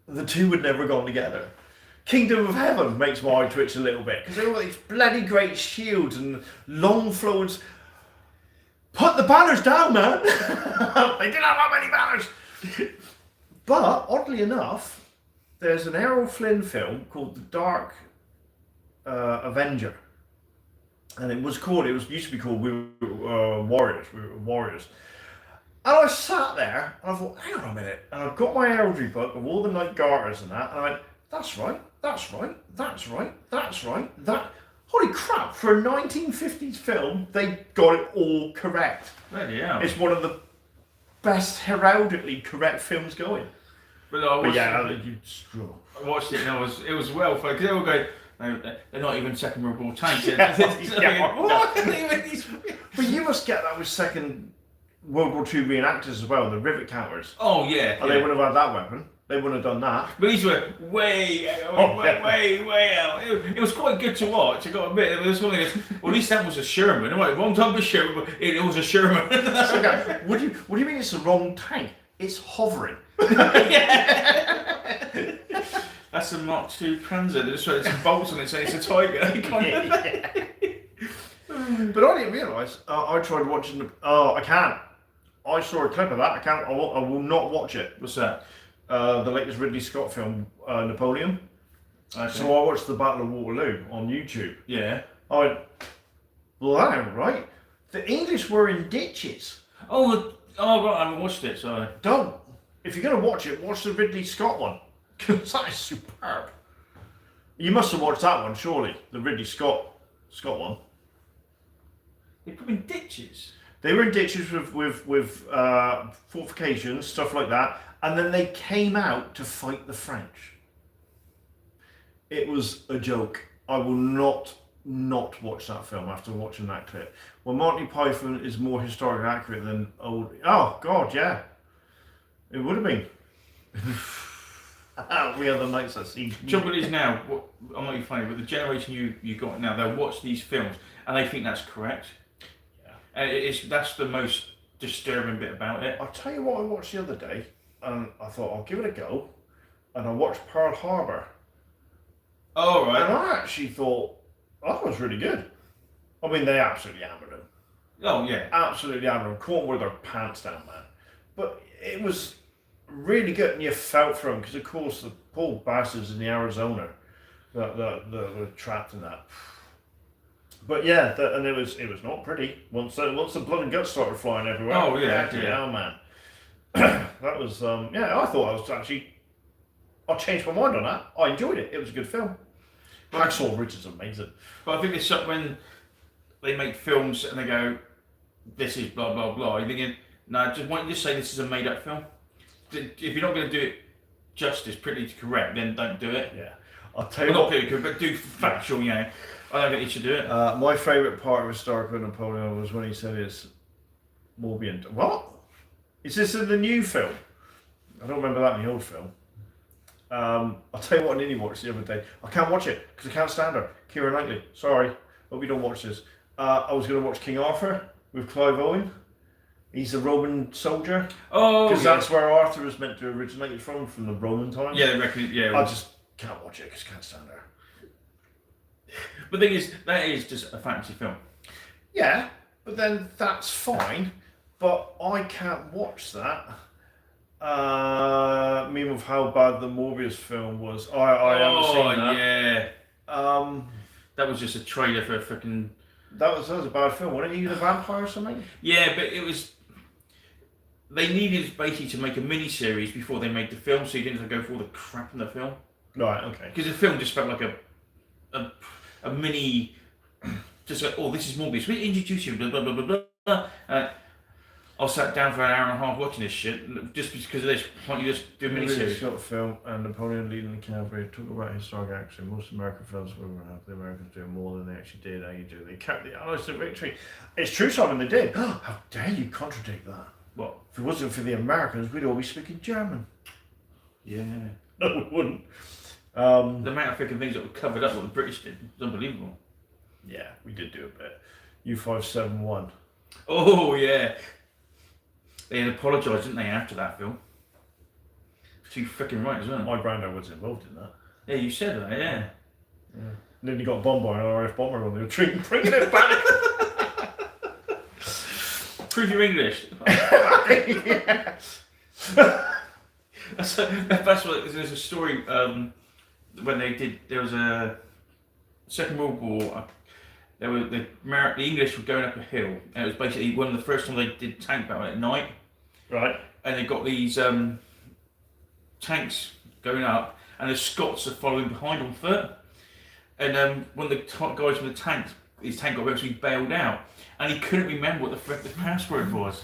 A: The two would never gone together. Kingdom of Heaven makes my eye twitch a little bit, because they've got these bloody great shields and long flowing... Put the banners down, man! They didn't have that many banners! But, oddly enough, there's an Errol Flynn film called The Dark Avenger. and it used to be called We Were Warriors. We Were Warriors. And I sat there and I thought, hang on a minute. And I've got my Eldry book of all the night garters and that. And I went, that's right, that's right, that's right, that's right, that. Holy crap, for a 1950s film, they got it all correct.
B: Bloody hell.
A: It's one of the best heraldically correct films going.
B: But
A: you struggle.
B: I watched it and it was well fun, because they all go, no, they're not even Second World War tanks.
A: But you must get that with Second World War II reenactors as well, the rivet counters.
B: Oh yeah.
A: And they wouldn't have had that weapon. They wouldn't have done that.
B: But these were way out. It was quite good to watch, I got to admit. It was one of those, well, at least that was a Sherman. I'm like, wrong type of Sherman, but it was a Sherman.
A: Okay. What do you mean it's the wrong tank? It's hovering.
B: That's a Mark II Panzer. There's some bolts on it saying it's a Tiger.
A: But I didn't realise. I tried watching the. Oh, I can't. I saw a clip of that. I can't. I will not watch it.
B: What's that?
A: The latest Ridley Scott film, Napoleon.
B: Okay.
A: So I watched the Battle of Waterloo on YouTube.
B: Yeah.
A: I went, well, that ain't right. The English were in ditches.
B: Oh right, I haven't watched it, sorry.
A: Don't. If you're going to watch it, watch the Ridley Scott one. Because that is superb. You must have watched that one, surely. The Ridley Scott one.
B: They put in ditches?
A: They were in ditches with fortifications, stuff like that. And then they came out to fight the French. It was a joke. I will not watch that film after watching that clip. Well, Monty Python is more historically accurate than old. Oh God, yeah, it would have been. We are the nights that see.
B: Trouble is now, I'm not even funny, but the generation you got now, they'll watch these films and they think that's correct. Yeah. And that's the most disturbing bit about it.
A: I'll tell you what I watched the other day, and I thought I'll give it a go, and I watched Pearl Harbor.
B: Oh right.
A: And I actually thought that was really good. I mean, they absolutely hammered him.
B: Oh yeah.
A: Absolutely hammered him. Caught with their pants down, man. But it was really good, and you felt for him because, of course, the poor bastards in the Arizona that were trapped in that. But yeah, and it was not pretty. Once the blood and guts started flying everywhere.
B: Oh yeah,
A: yeah, man. That was I thought I was actually. I changed my mind on that. I enjoyed it. It was a good film. Hacksaw Ridge is amazing.
B: But I think it's when they make films and they go, "This is blah blah blah." You're thinking, "No, why don't you just say this is a made-up film? If you're not going to do it justice, pretty correct, then don't do it."
A: Yeah, I'll tell you
B: not
A: what.
B: pretty correct, but do factual. You know, I don't think you should do it.
A: My favourite part of historical Napoleon was when he said it's Morbihan. What? Is this in the new film? I don't remember that in the old film. I'll tell you what I nearly watched the other day. I can't watch it because I can't stand her. Keira Knightley. Sorry. Hope you don't watch this. I was going to watch King Arthur with Clive Owen. He's a Roman soldier.
B: Oh,
A: because that's where Arthur was meant to originate from the Roman times.
B: Yeah, they reckon. Yeah.
A: I just can't watch it because I can't stand her.
B: But the thing is, that is just a fantasy film.
A: Yeah, but then that's fine. But I can't watch that. Me with how bad the Morbius film was. I haven't seen that.
B: Yeah. That was just a trailer for a freaking.
A: That was a bad film. Wasn't he the vampire or something?
B: Yeah, but it was. They needed basically to make a mini series before they made the film, so you didn't have to go through all the crap in the film.
A: Right. Okay.
B: Because the film just felt like a mini. Just like, oh, this is Morbius. We introduce you. Blah blah blah blah blah. I sat down for an hour and a half watching this shit just because of this. Why don't you just do a miniseries?
A: Short film and Napoleon leading the cavalry. Talk about historic action. Most American films will have the Americans doing more than they actually did. How you do? They kept the Allies to victory. It's true, Simon. They did. How dare you contradict that?
B: What?
A: If it wasn't for the Americans, we'd all be speaking German.
B: Yeah.
A: No, we wouldn't.
B: The amount of freaking things that were covered up what the British did was unbelievable.
A: Yeah, we did do a bit. U-571.
B: Oh yeah. They had apologised, didn't they, after that film? Too freaking right as well.
A: My granddad was involved in that.
B: Yeah, you said that, yeah.
A: And then he got bombed by an RAF bomber on the retreat, bringing it back.
B: Prove your English.
A: Yeah.
B: That's what. There's a story when they did. There was a Second World War, the English were going up a hill, and it was basically one of the first times they did tank battle at night.
A: Right.
B: And they got these tanks going up, and the Scots are following behind on foot. And one of the guys from the tank, his tank got eventually bailed out, and he couldn't remember what the password was.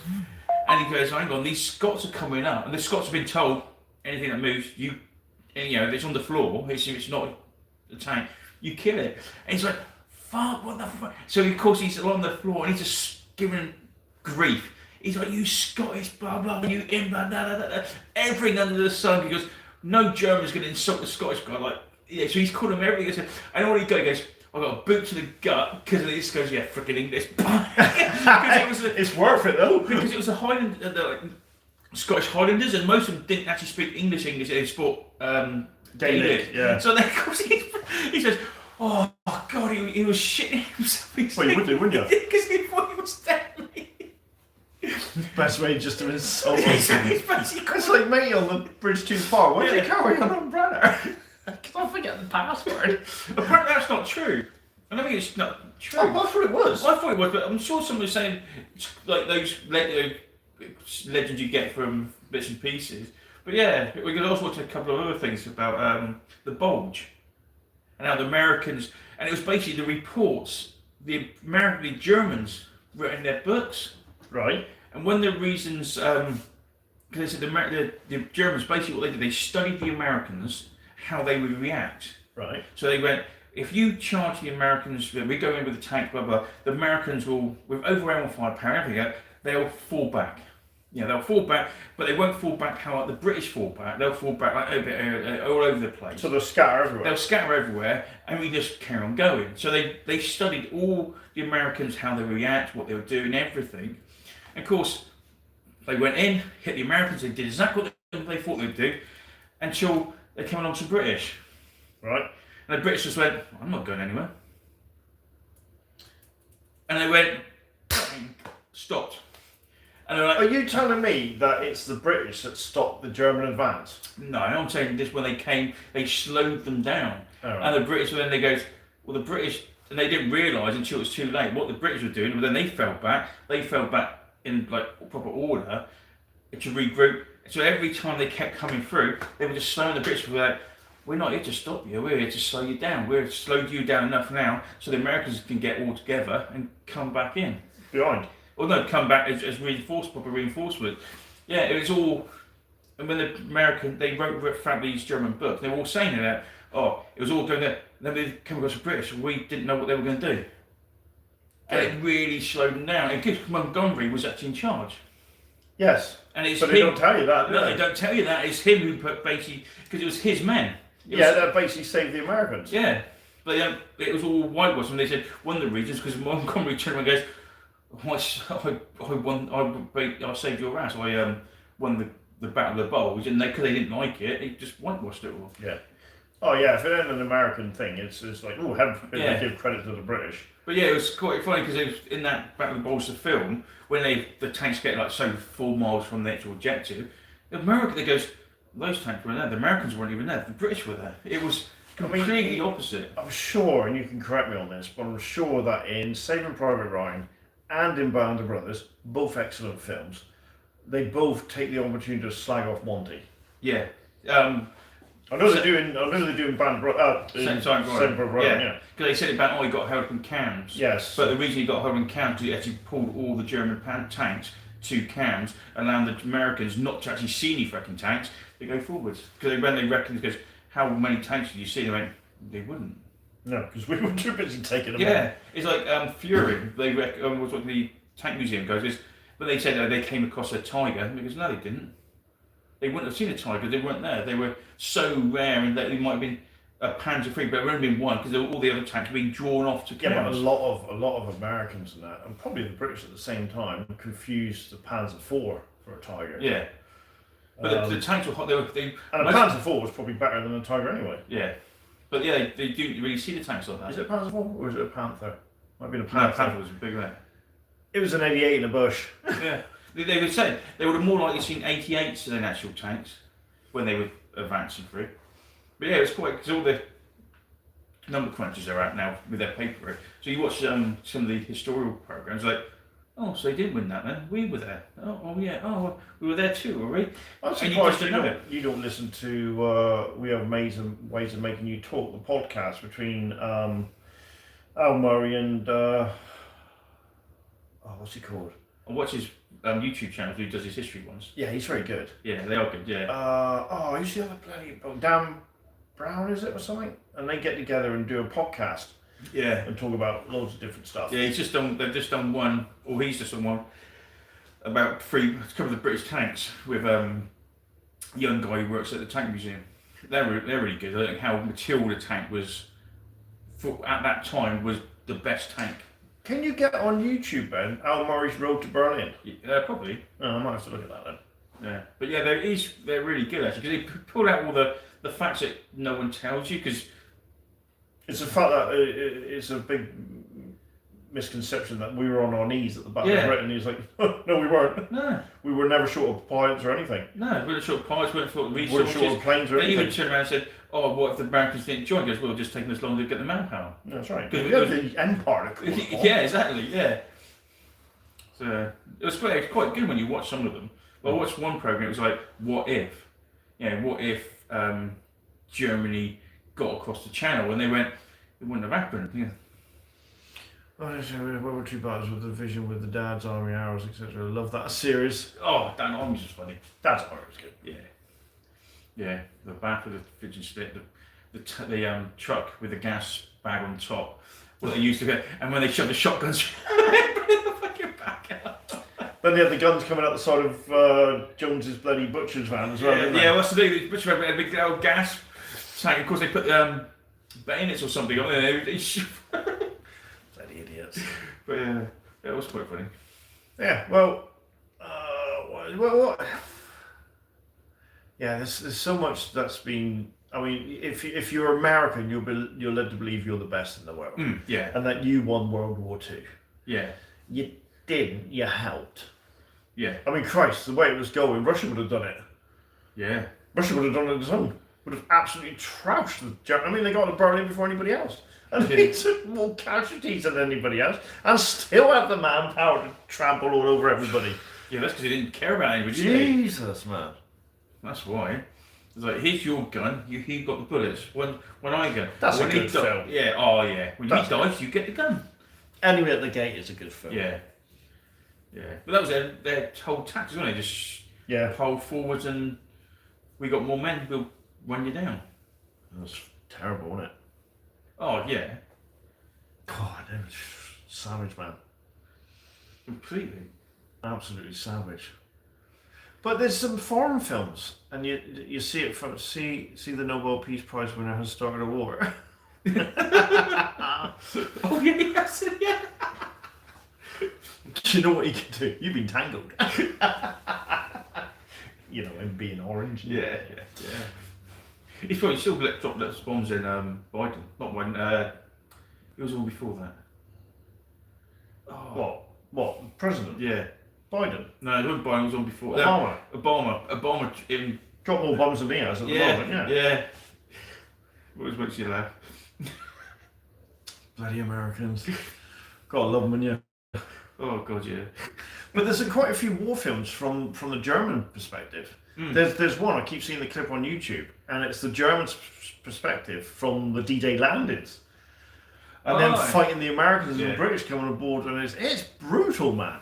B: And he goes, "Hang on, these Scots are coming up," and the Scots have been told anything that moves, if it's on the floor, it's not the tank, you kill it. And he's like, "Fuck, what the fuck?" So of course he's on the floor and he's just giving grief. He's like, "You Scottish, blah blah, you inbred, blah, blah, blah, everything under the sun." He goes, "No German's going to insult the Scottish guy." Like, yeah, so he's called him everything. And all he goes, "I got a boot to the gut," because this goes, "Yeah, freaking English."
A: It's worth it though,
B: because it was the Highland, Scottish Highlanders, and most of them didn't actually speak English. They spoke Gaelic.
A: Yeah.
B: So then, of course, he says, "Oh God, he was shitting himself."
A: Well, you would do, wouldn't you?
B: Because he thought he was dead.
A: Best way just to insult him. It's like me on the bridge too far. Why do you carry an umbrella? Because I forget the password.
B: Apparently that's not true. I don't think it's not true.
A: Oh, I thought it was.
B: I thought it was, but I'm sure someone was saying, like those legends you get from bits and pieces. But yeah, we could also watch a couple of other things about the bulge and how the Americans, and it was basically the reports the Germans wrote in their books.
A: Right.
B: And one of the reasons, because they said the Germans, basically what they did, they studied the Americans, how they would react.
A: Right.
B: So they went, if you charge the Americans, we go in with a tank, blah, blah, the Americans will, with overwhelming firepower and everything, they'll fall back. Yeah, they'll fall back, but they won't fall back how like the British fall back. They'll fall back like all over the place.
A: So they'll scatter everywhere.
B: They'll scatter everywhere, and we just carry on going. So they studied all the Americans, how they react, what they were doing, everything. And of course, they went in, hit the Americans. They did exactly what they thought they'd do, until they came along to the British.
A: Right.
B: And the British just went, "I'm not going anywhere." And they went, stopped. And they were like,
A: "Are you telling me that it's the British that stopped the German advance?"
B: "No, I'm saying this when they came, they slowed them down."
A: Oh, right.
B: And the British, then they goes, "Well, the British," and they didn't realise until it was too late what the British were doing. But then they fell back. They fell back in like proper order to regroup. So every time they kept coming through, they were just slowing the British. Were like, "We're not here to stop you. We're here to slow you down. We've slowed you down enough now, so the Americans can get all together and come back in."
A: Behind.
B: Well, no, come back as proper reinforcement. Yeah, it was all. And when the they wrote these German books, they were all saying that, it was all going there. Then they came across the British, and we didn't know what they were going to do. And it really slowed them down. And because Montgomery was actually in charge.
A: Yes.
B: And it's
A: but
B: him.
A: they don't tell you that, do
B: No,
A: they?
B: they don't tell you that. It's him who put basically, because it was his men.
A: That basically saved the Americans.
B: Yeah. But it was all whitewashed, and they said one of the reasons, because Montgomery turned around and goes, I won. I saved your ass. I won the Battle of the Bulge, and because they didn't like it, they just whitewashed it all.
A: Yeah. Oh yeah, if it ain't an American thing, it's like, oh, they give credit to the British.
B: But yeah, it was quite funny because it was in that Battle of the Bulge, the film, when the tanks get like so 4 miles from the actual objective, America goes, those tanks weren't there. The Americans weren't even there. The British were there. It was completely opposite.
A: I'm sure, and you can correct me on this, but I'm sure that in Saving Private Ryan and in Band of Brothers, both excellent films, they both take the opportunity to slag off Monty.
B: Yeah.
A: I know they're doing Band of Brothers.
B: Saving Private
A: Ryan, yeah.
B: Because they said about, he got held in cams.
A: Yes.
B: But the reason he got held in cams is he actually pulled all the German tanks to cams, allowing the Americans not to actually see any fucking tanks. They go forwards. Because when they reckoned, because how many tanks did you see? They went, they wouldn't.
A: No, because we were too busy taking them.
B: Yeah, it's like Fury. They was what the tank museum goes is, but they said they came across a tiger. Because no, they didn't. They wouldn't have seen a tiger. They weren't there. They were so rare, and they might have been a Panzer III, but there only been one because all the other tanks were being drawn off to
A: cams. Yeah, but a lot of Americans and that, and probably the British at the same time, confused the Panzer IV for a tiger.
B: Yeah, but the tanks were hot. And
A: a Panzer IV was probably better than a tiger anyway.
B: Yeah. But yeah, they didn't really see the tanks like that.
A: Is it a Panzer IV or is it a Panther? Might have been a
B: No,
A: Panther.
B: Panther was a big one.
A: It was an 88 in a bush.
B: Yeah. They would say they would have more likely seen 88s than actual tanks when they were advancing through. But yeah, it was quite, because all the number crunchers are out now with their paperwork. So you watch some of the historical programs, like, oh, so they did win that then? We were there. Oh yeah. Oh, we were there too, were we?
A: I'm surprised you don't listen to We Have Ways of Making You Talk, the podcast between Al Murray and what's he called?
B: I watch his YouTube channel who does his history ones.
A: Yeah, he's very good.
B: Yeah, they are good, yeah.
A: Who's the other bloody... Dan Brown, is it, or something? And they get together and do a podcast.
B: Yeah.
A: And talk about loads of different stuff.
B: Yeah, they've just done one, or he's just done one, about a couple of the British tanks with a young guy who works at the tank museum. They're really good. I think how Matilda tank was, at that time, was the best tank.
A: Can you get on YouTube, Ben, Al Murray's Road to Berlin?
B: Probably.
A: Oh, I might have to look at that then.
B: Yeah, but yeah, they're really good actually, because they pull out all the facts that no one tells you, because
A: it's a fact that it's a big misconception that we were on our knees at the Battle of Britain. He's like, no, we weren't.
B: No.
A: We were never short of pilots or anything.
B: No, we weren't short of pilots, we weren't short of
A: We
B: resources.
A: weren't short of planes or
B: they
A: anything.
B: even turned around and said, oh, what if the Americans didn't join? He goes, well, just taking us long to get the manpower.
A: That's right.
B: Because
A: we had the Empire.
B: Yeah, exactly, yeah. So, it was quite good when you watch some of them. But I watched one program, it was like, what if? Yeah, what if Germany got across the channel? And they went, it wouldn't have happened. Yeah.
A: World War II battles with the Division, with the Dad's Army, Arrows, etc. I love that series.
B: Oh, Dan Army's just funny.
A: Dad's Army was good.
B: Yeah. Yeah, the back of the fidget split, the truck with the gas bag on top. What they used to get, and when they shoved the shotguns, bring the fucking back out.
A: Then they had the guns coming out the side of Jones's bloody butcher's van as well.
B: Yeah,
A: didn't they?
B: yeah. What's the thing? The butcher had a big old gas tank. Of course, they put bayonets or something on there.
A: Bloody idiots.
B: But yeah, it was quite funny.
A: Yeah. Well, what? Yeah. There's so much that's been. I mean, if you're American, you're led to believe you're the best in the world.
B: Yeah.
A: And that you won World War II.
B: Yeah.
A: You didn't. You helped.
B: Yeah.
A: I mean, Christ, the way it was going, Russia would have done it.
B: Yeah.
A: Russia would have done it its own. Would have absolutely trounced the Germans. I mean, they got to Berlin before anybody else. And they took more casualties than anybody else. And still have the manpower to trample all over everybody.
B: Yeah, that's because they didn't care about anybody.
A: Jesus, man.
B: That's why. It's like, here's your gun, he got the bullets. When I go.
A: That's
B: when
A: a good film.
B: Yeah, oh yeah. When
A: That's
B: he dies, you get the gun.
A: Enemy at the Gate is a good film.
B: Yeah. Yeah. But that was their whole tactics, wasn't it? Just pull forwards and we got more men, we'll run you down.
A: That was terrible, wasn't it?
B: Oh, yeah.
A: God, it was savage, man.
B: Completely.
A: Absolutely savage. But there's some foreign films, and you see it from see the Nobel Peace Prize winner has started a war.
B: Oh yeah, yes, yeah.
A: Do you know what he can do? You've been tangled. You know, him being orange.
B: Yeah. He's probably still dropped those bombs in Biden. Not when it was all before that.
A: Oh. What? President?
B: Yeah.
A: Biden?
B: No, it wasn't Biden, it was on before. Obama in...
A: Got more bombs than he has at the moment,
B: yeah. Always makes you laugh.
A: Bloody Americans. Gotta love them, yeah.
B: Oh, God, yeah.
A: But there's quite a few war films from the German perspective. There's one, I keep seeing the clip on YouTube, and it's the German perspective from the D-Day landings. And then fighting the Americans and the British coming aboard, and it's brutal, man.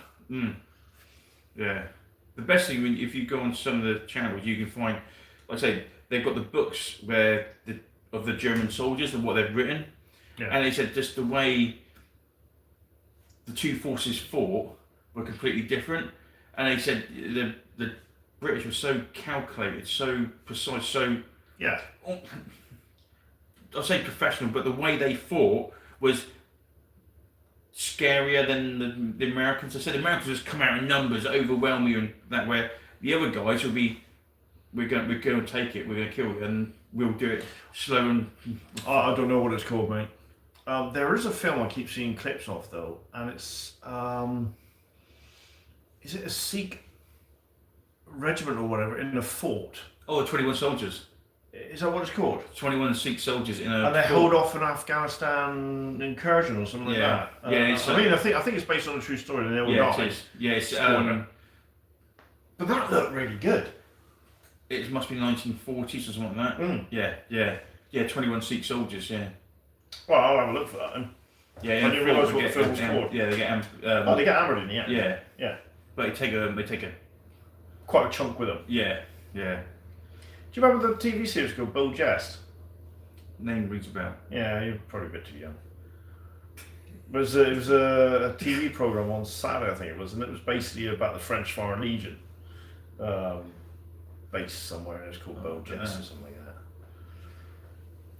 B: Yeah. The best thing, if you go on some of the channels, you can find, like I say, they've got the books of the German soldiers and what they've written. Yeah. And they said just the way the two forces fought were completely different. And they said the British were so calculated, so precise, so...
A: Yeah.
B: I'll say professional, but the way they fought was scarier than the Americans. I said the Americans just come out in numbers, overwhelm you, and that where the other guys will be, we're going to take it, we're going to kill it, and we'll do it slow and...
A: I don't know what it's called, mate. There is a film I keep seeing clips of though, and it's is it a Sikh regiment or whatever in a fort?
B: Oh, 21 Soldiers.
A: Is that what it's called?
B: 21 Sikh soldiers in a.
A: And they hold off an Afghanistan incursion or something like that. I think it's based on a true story. And they all
B: Yeah,
A: died.
B: it is. Yeah, it's.
A: But that looked really good.
B: It must be 1940s or something like that.
A: Mm.
B: Yeah. 21 Sikh soldiers. Yeah.
A: Well, I'll have a look for that then.
B: Yeah.
A: I didn't realise what the film was called.
B: Yeah, they get.
A: They get hammered in the end.
B: Yeah. But they take a.
A: Quite a chunk with them.
B: Yeah.
A: Do you remember the TV series called Bill Jest?
B: Name rings a bell.
A: Yeah, you're probably a bit too young. It was a TV program on Saturday, I think it was, and it was basically about the French Foreign Legion, based somewhere, and it was called Bill Jest or something like that.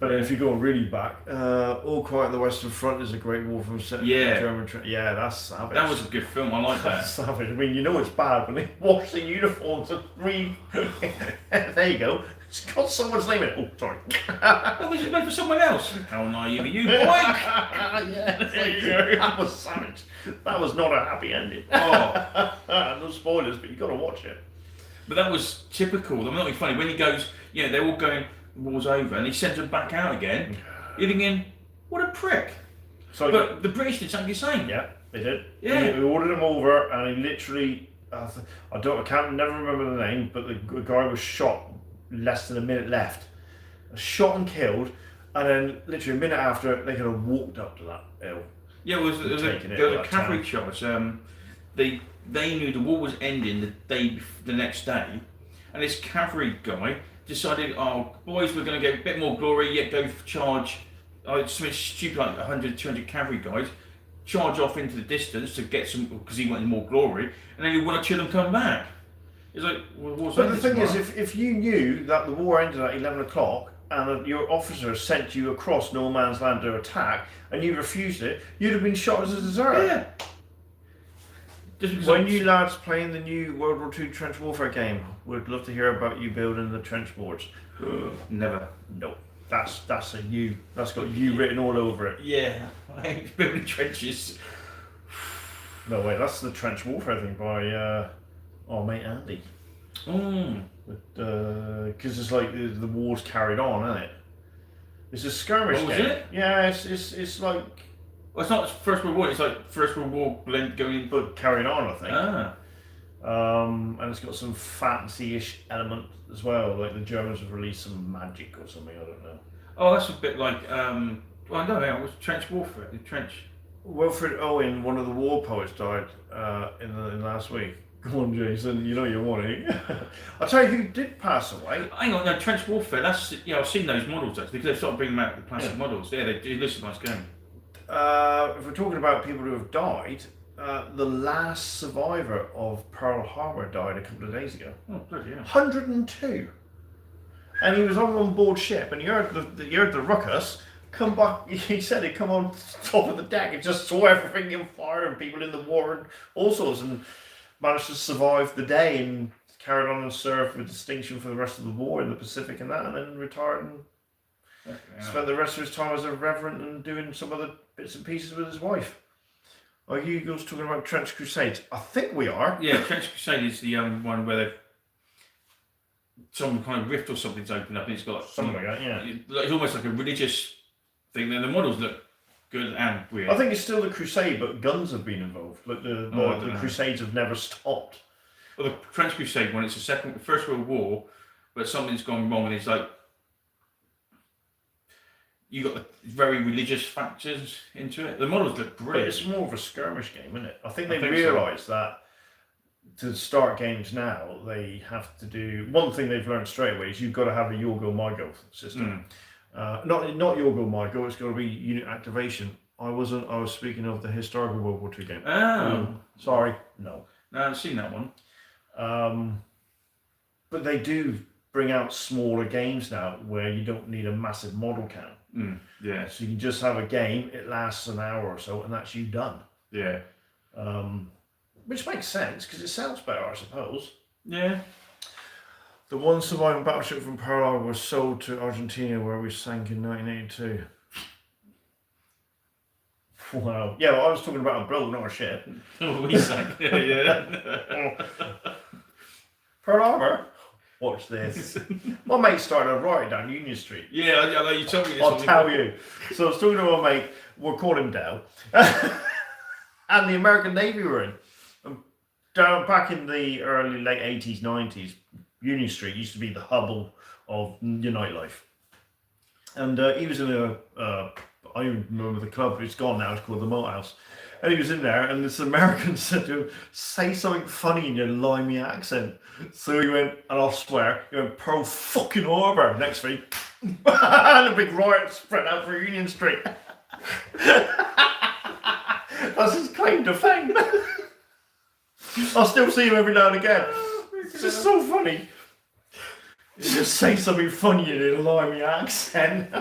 A: But if you go really back, All Quiet on the Western Front is a great war from German. Yeah, that's savage.
B: That was a good film. I like that.
A: That's savage. I mean, you know it's bad when they wash the uniforms and read. There you go. It's got someone's name in it. Oh, sorry.
B: That was made for someone else. How naive are you, boy?
A: Yeah, there you go. That was savage. That was not a happy ending.
B: Oh.
A: No spoilers, but you got to watch it.
B: But that was typical. I'm not being funny. When he goes, they're all going, the war's over, and he sends them back out again. You're thinking, what a prick. But the British did exactly the same.
A: Yeah, they did.
B: Yeah.
A: He ordered them over, and he literally, I can't never remember the name, but the guy was shot less than a minute left. Shot and killed, and then literally a minute after, they could have walked up to that hill.
B: Yeah, there was a cavalry charge. They knew the war was ending the next day, and this cavalry guy decided, oh, boys, we're going to get a bit more glory, yet go charge, something stupid like 100, 200 cavalry guys, charge off into the distance to get some, because he wanted more glory, and then he wanted to them come back. It's like, well, what's
A: but the thing is, if you knew that the war ended at 11 o'clock, and your officer sent you across no man's land to attack, and you refused it, you'd have been shot as a deserter.
B: Yeah.
A: When you lads playing the new World War II trench warfare game, we'd love to hear about you building the trench boards.
B: Never.
A: No. That's got you written all over it.
B: Yeah. I hate building trenches.
A: No wait, that's the trench warfare thing by our mate Andy. Because it's like the war's carried on, isn't it? It's a skirmish game.
B: Is it?
A: Yeah, it's like.
B: Well, it's not First World War. It's like First World War blend going in,
A: but carried on, I think. And it's got some fancy-ish element as well. Like the Germans have released some magic or something. I don't know.
B: Oh, that's a bit like. Well, no, it was trench warfare. The trench.
A: Wilfred Owen, one of the war poets, died in last week. Come on, Jason, you know you're wanting. I'll tell you who did pass away.
B: Hang on, no, trench warfare. That's I've seen those models actually because they've started bringing out the classic models. Yeah, they do. Listen, nice game.
A: If we're talking about people who have died, the last survivor of Pearl Harbor died a couple of days ago.
B: Oh, bloody hell.
A: 102. And he was on board ship, and you heard the ruckus come back. He said he'd come on top of the deck and just saw everything in fire and people in the war and all sorts, and managed to survive the day and carried on and served with distinction for the rest of the war in the Pacific and that, and then retired and spent the rest of his time as a reverend and doing some other bits and pieces with his wife. Are you guys talking about Trench Crusades? I think we are.
B: Yeah, Trench Crusade is the one where some kind of rift or something's opened up and it's got
A: something like that, yeah.
B: It's almost like a religious thing. And the models look good and weird.
A: I think it's still the Crusade, but guns have been involved. Like the Crusades have never stopped.
B: Well, the Trench Crusade one, it's the First World War, but something's gone wrong and it's like you got the very religious factors into it. The models look brilliant.
A: But it's more of a skirmish game, isn't it? I think they realise that to start games now, they have to do one thing they've learned straight away is you've got to have a your go my go system. Not your go my go. It's got to be unit activation. I was speaking of the historical World War II game. Sorry, no.
B: No, I've seen that one.
A: But they do bring out smaller games now where you don't need a massive model count.
B: Yeah.
A: So you can just have a game, it lasts an hour or so, and that's you done.
B: Yeah.
A: Which makes sense, because it sounds better, I suppose.
B: Yeah.
A: The one surviving battleship from Pearl Harbor was sold to Argentina, where we sank in 1982. Wow. Yeah, well, I was talking about a boat, not a ship.
B: Oh, we sank. Yeah.
A: Pearl Harbor? Watch this. My mate started a riot down Union Street.
B: Yeah, I know you told me this.
A: I'll tell you. So I was talking to my mate, we'll call him Dell, and the American Navy were in. Down back in the late 80s, 90s, Union Street used to be the hub of your nightlife. And he was in I remember the club, it's gone now, it's called the Malt House. And he was in there, and this American said to him, say something funny in your limey accent. So he went, and I'll swear, he went, Pearl fucking Harbor. Next week, and a big riot spread out for Union Street. That's his claim to fame. I'll still see him every now and again. It's just so funny. Just say something funny in a limey accent.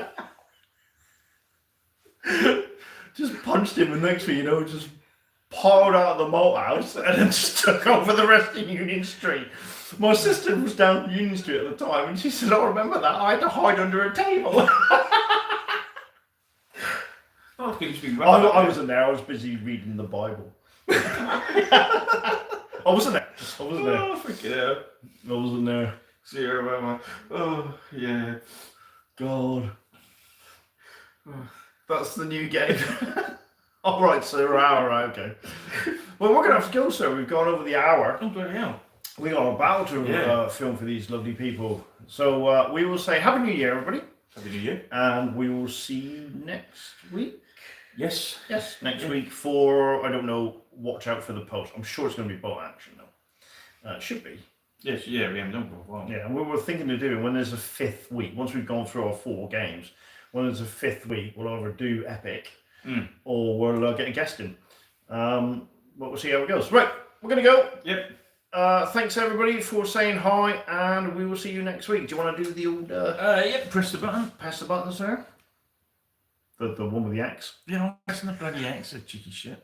A: Just punched him, and next thing you know, just piled out of the Malt House and then just took over the rest of Union Street. My sister was down Union Street at the time, and she said, I remember that. I had to hide under a table. I wasn't there. I was busy reading the Bible. I wasn't there.
B: Oh, freaking hell.
A: I wasn't there.
B: Zero, man. Oh, yeah.
A: God. That's the new game. All right, so we're hour, okay. Well, we're going to have to go, sir. We've gone over the hour.
B: Oh, bloody hell.
A: We got a battle to film for these lovely people. So we will say Happy New Year, everybody.
B: Happy New Year.
A: And we will see you next week.
B: Yes.
A: Yes, next week for, I don't know, watch out for the post. I'm sure it's going to be boat action, though. It should be.
B: Yes, yeah, we haven't done for a while.
A: Yeah, and we were thinking of doing, when there's a fifth week, once we've gone through our 4 games, when there's a fifth week, we'll either do Epic or we'll get a guest in. But we'll see how it goes. Right, we're going to go.
B: Yep.
A: Thanks everybody for saying hi, and we will see you next week. Do you want to do the old...
B: yep, press the button.
A: Press the button, sir. The one with the axe.
B: Yeah, I'm pressing the bloody axe, a cheeky shit.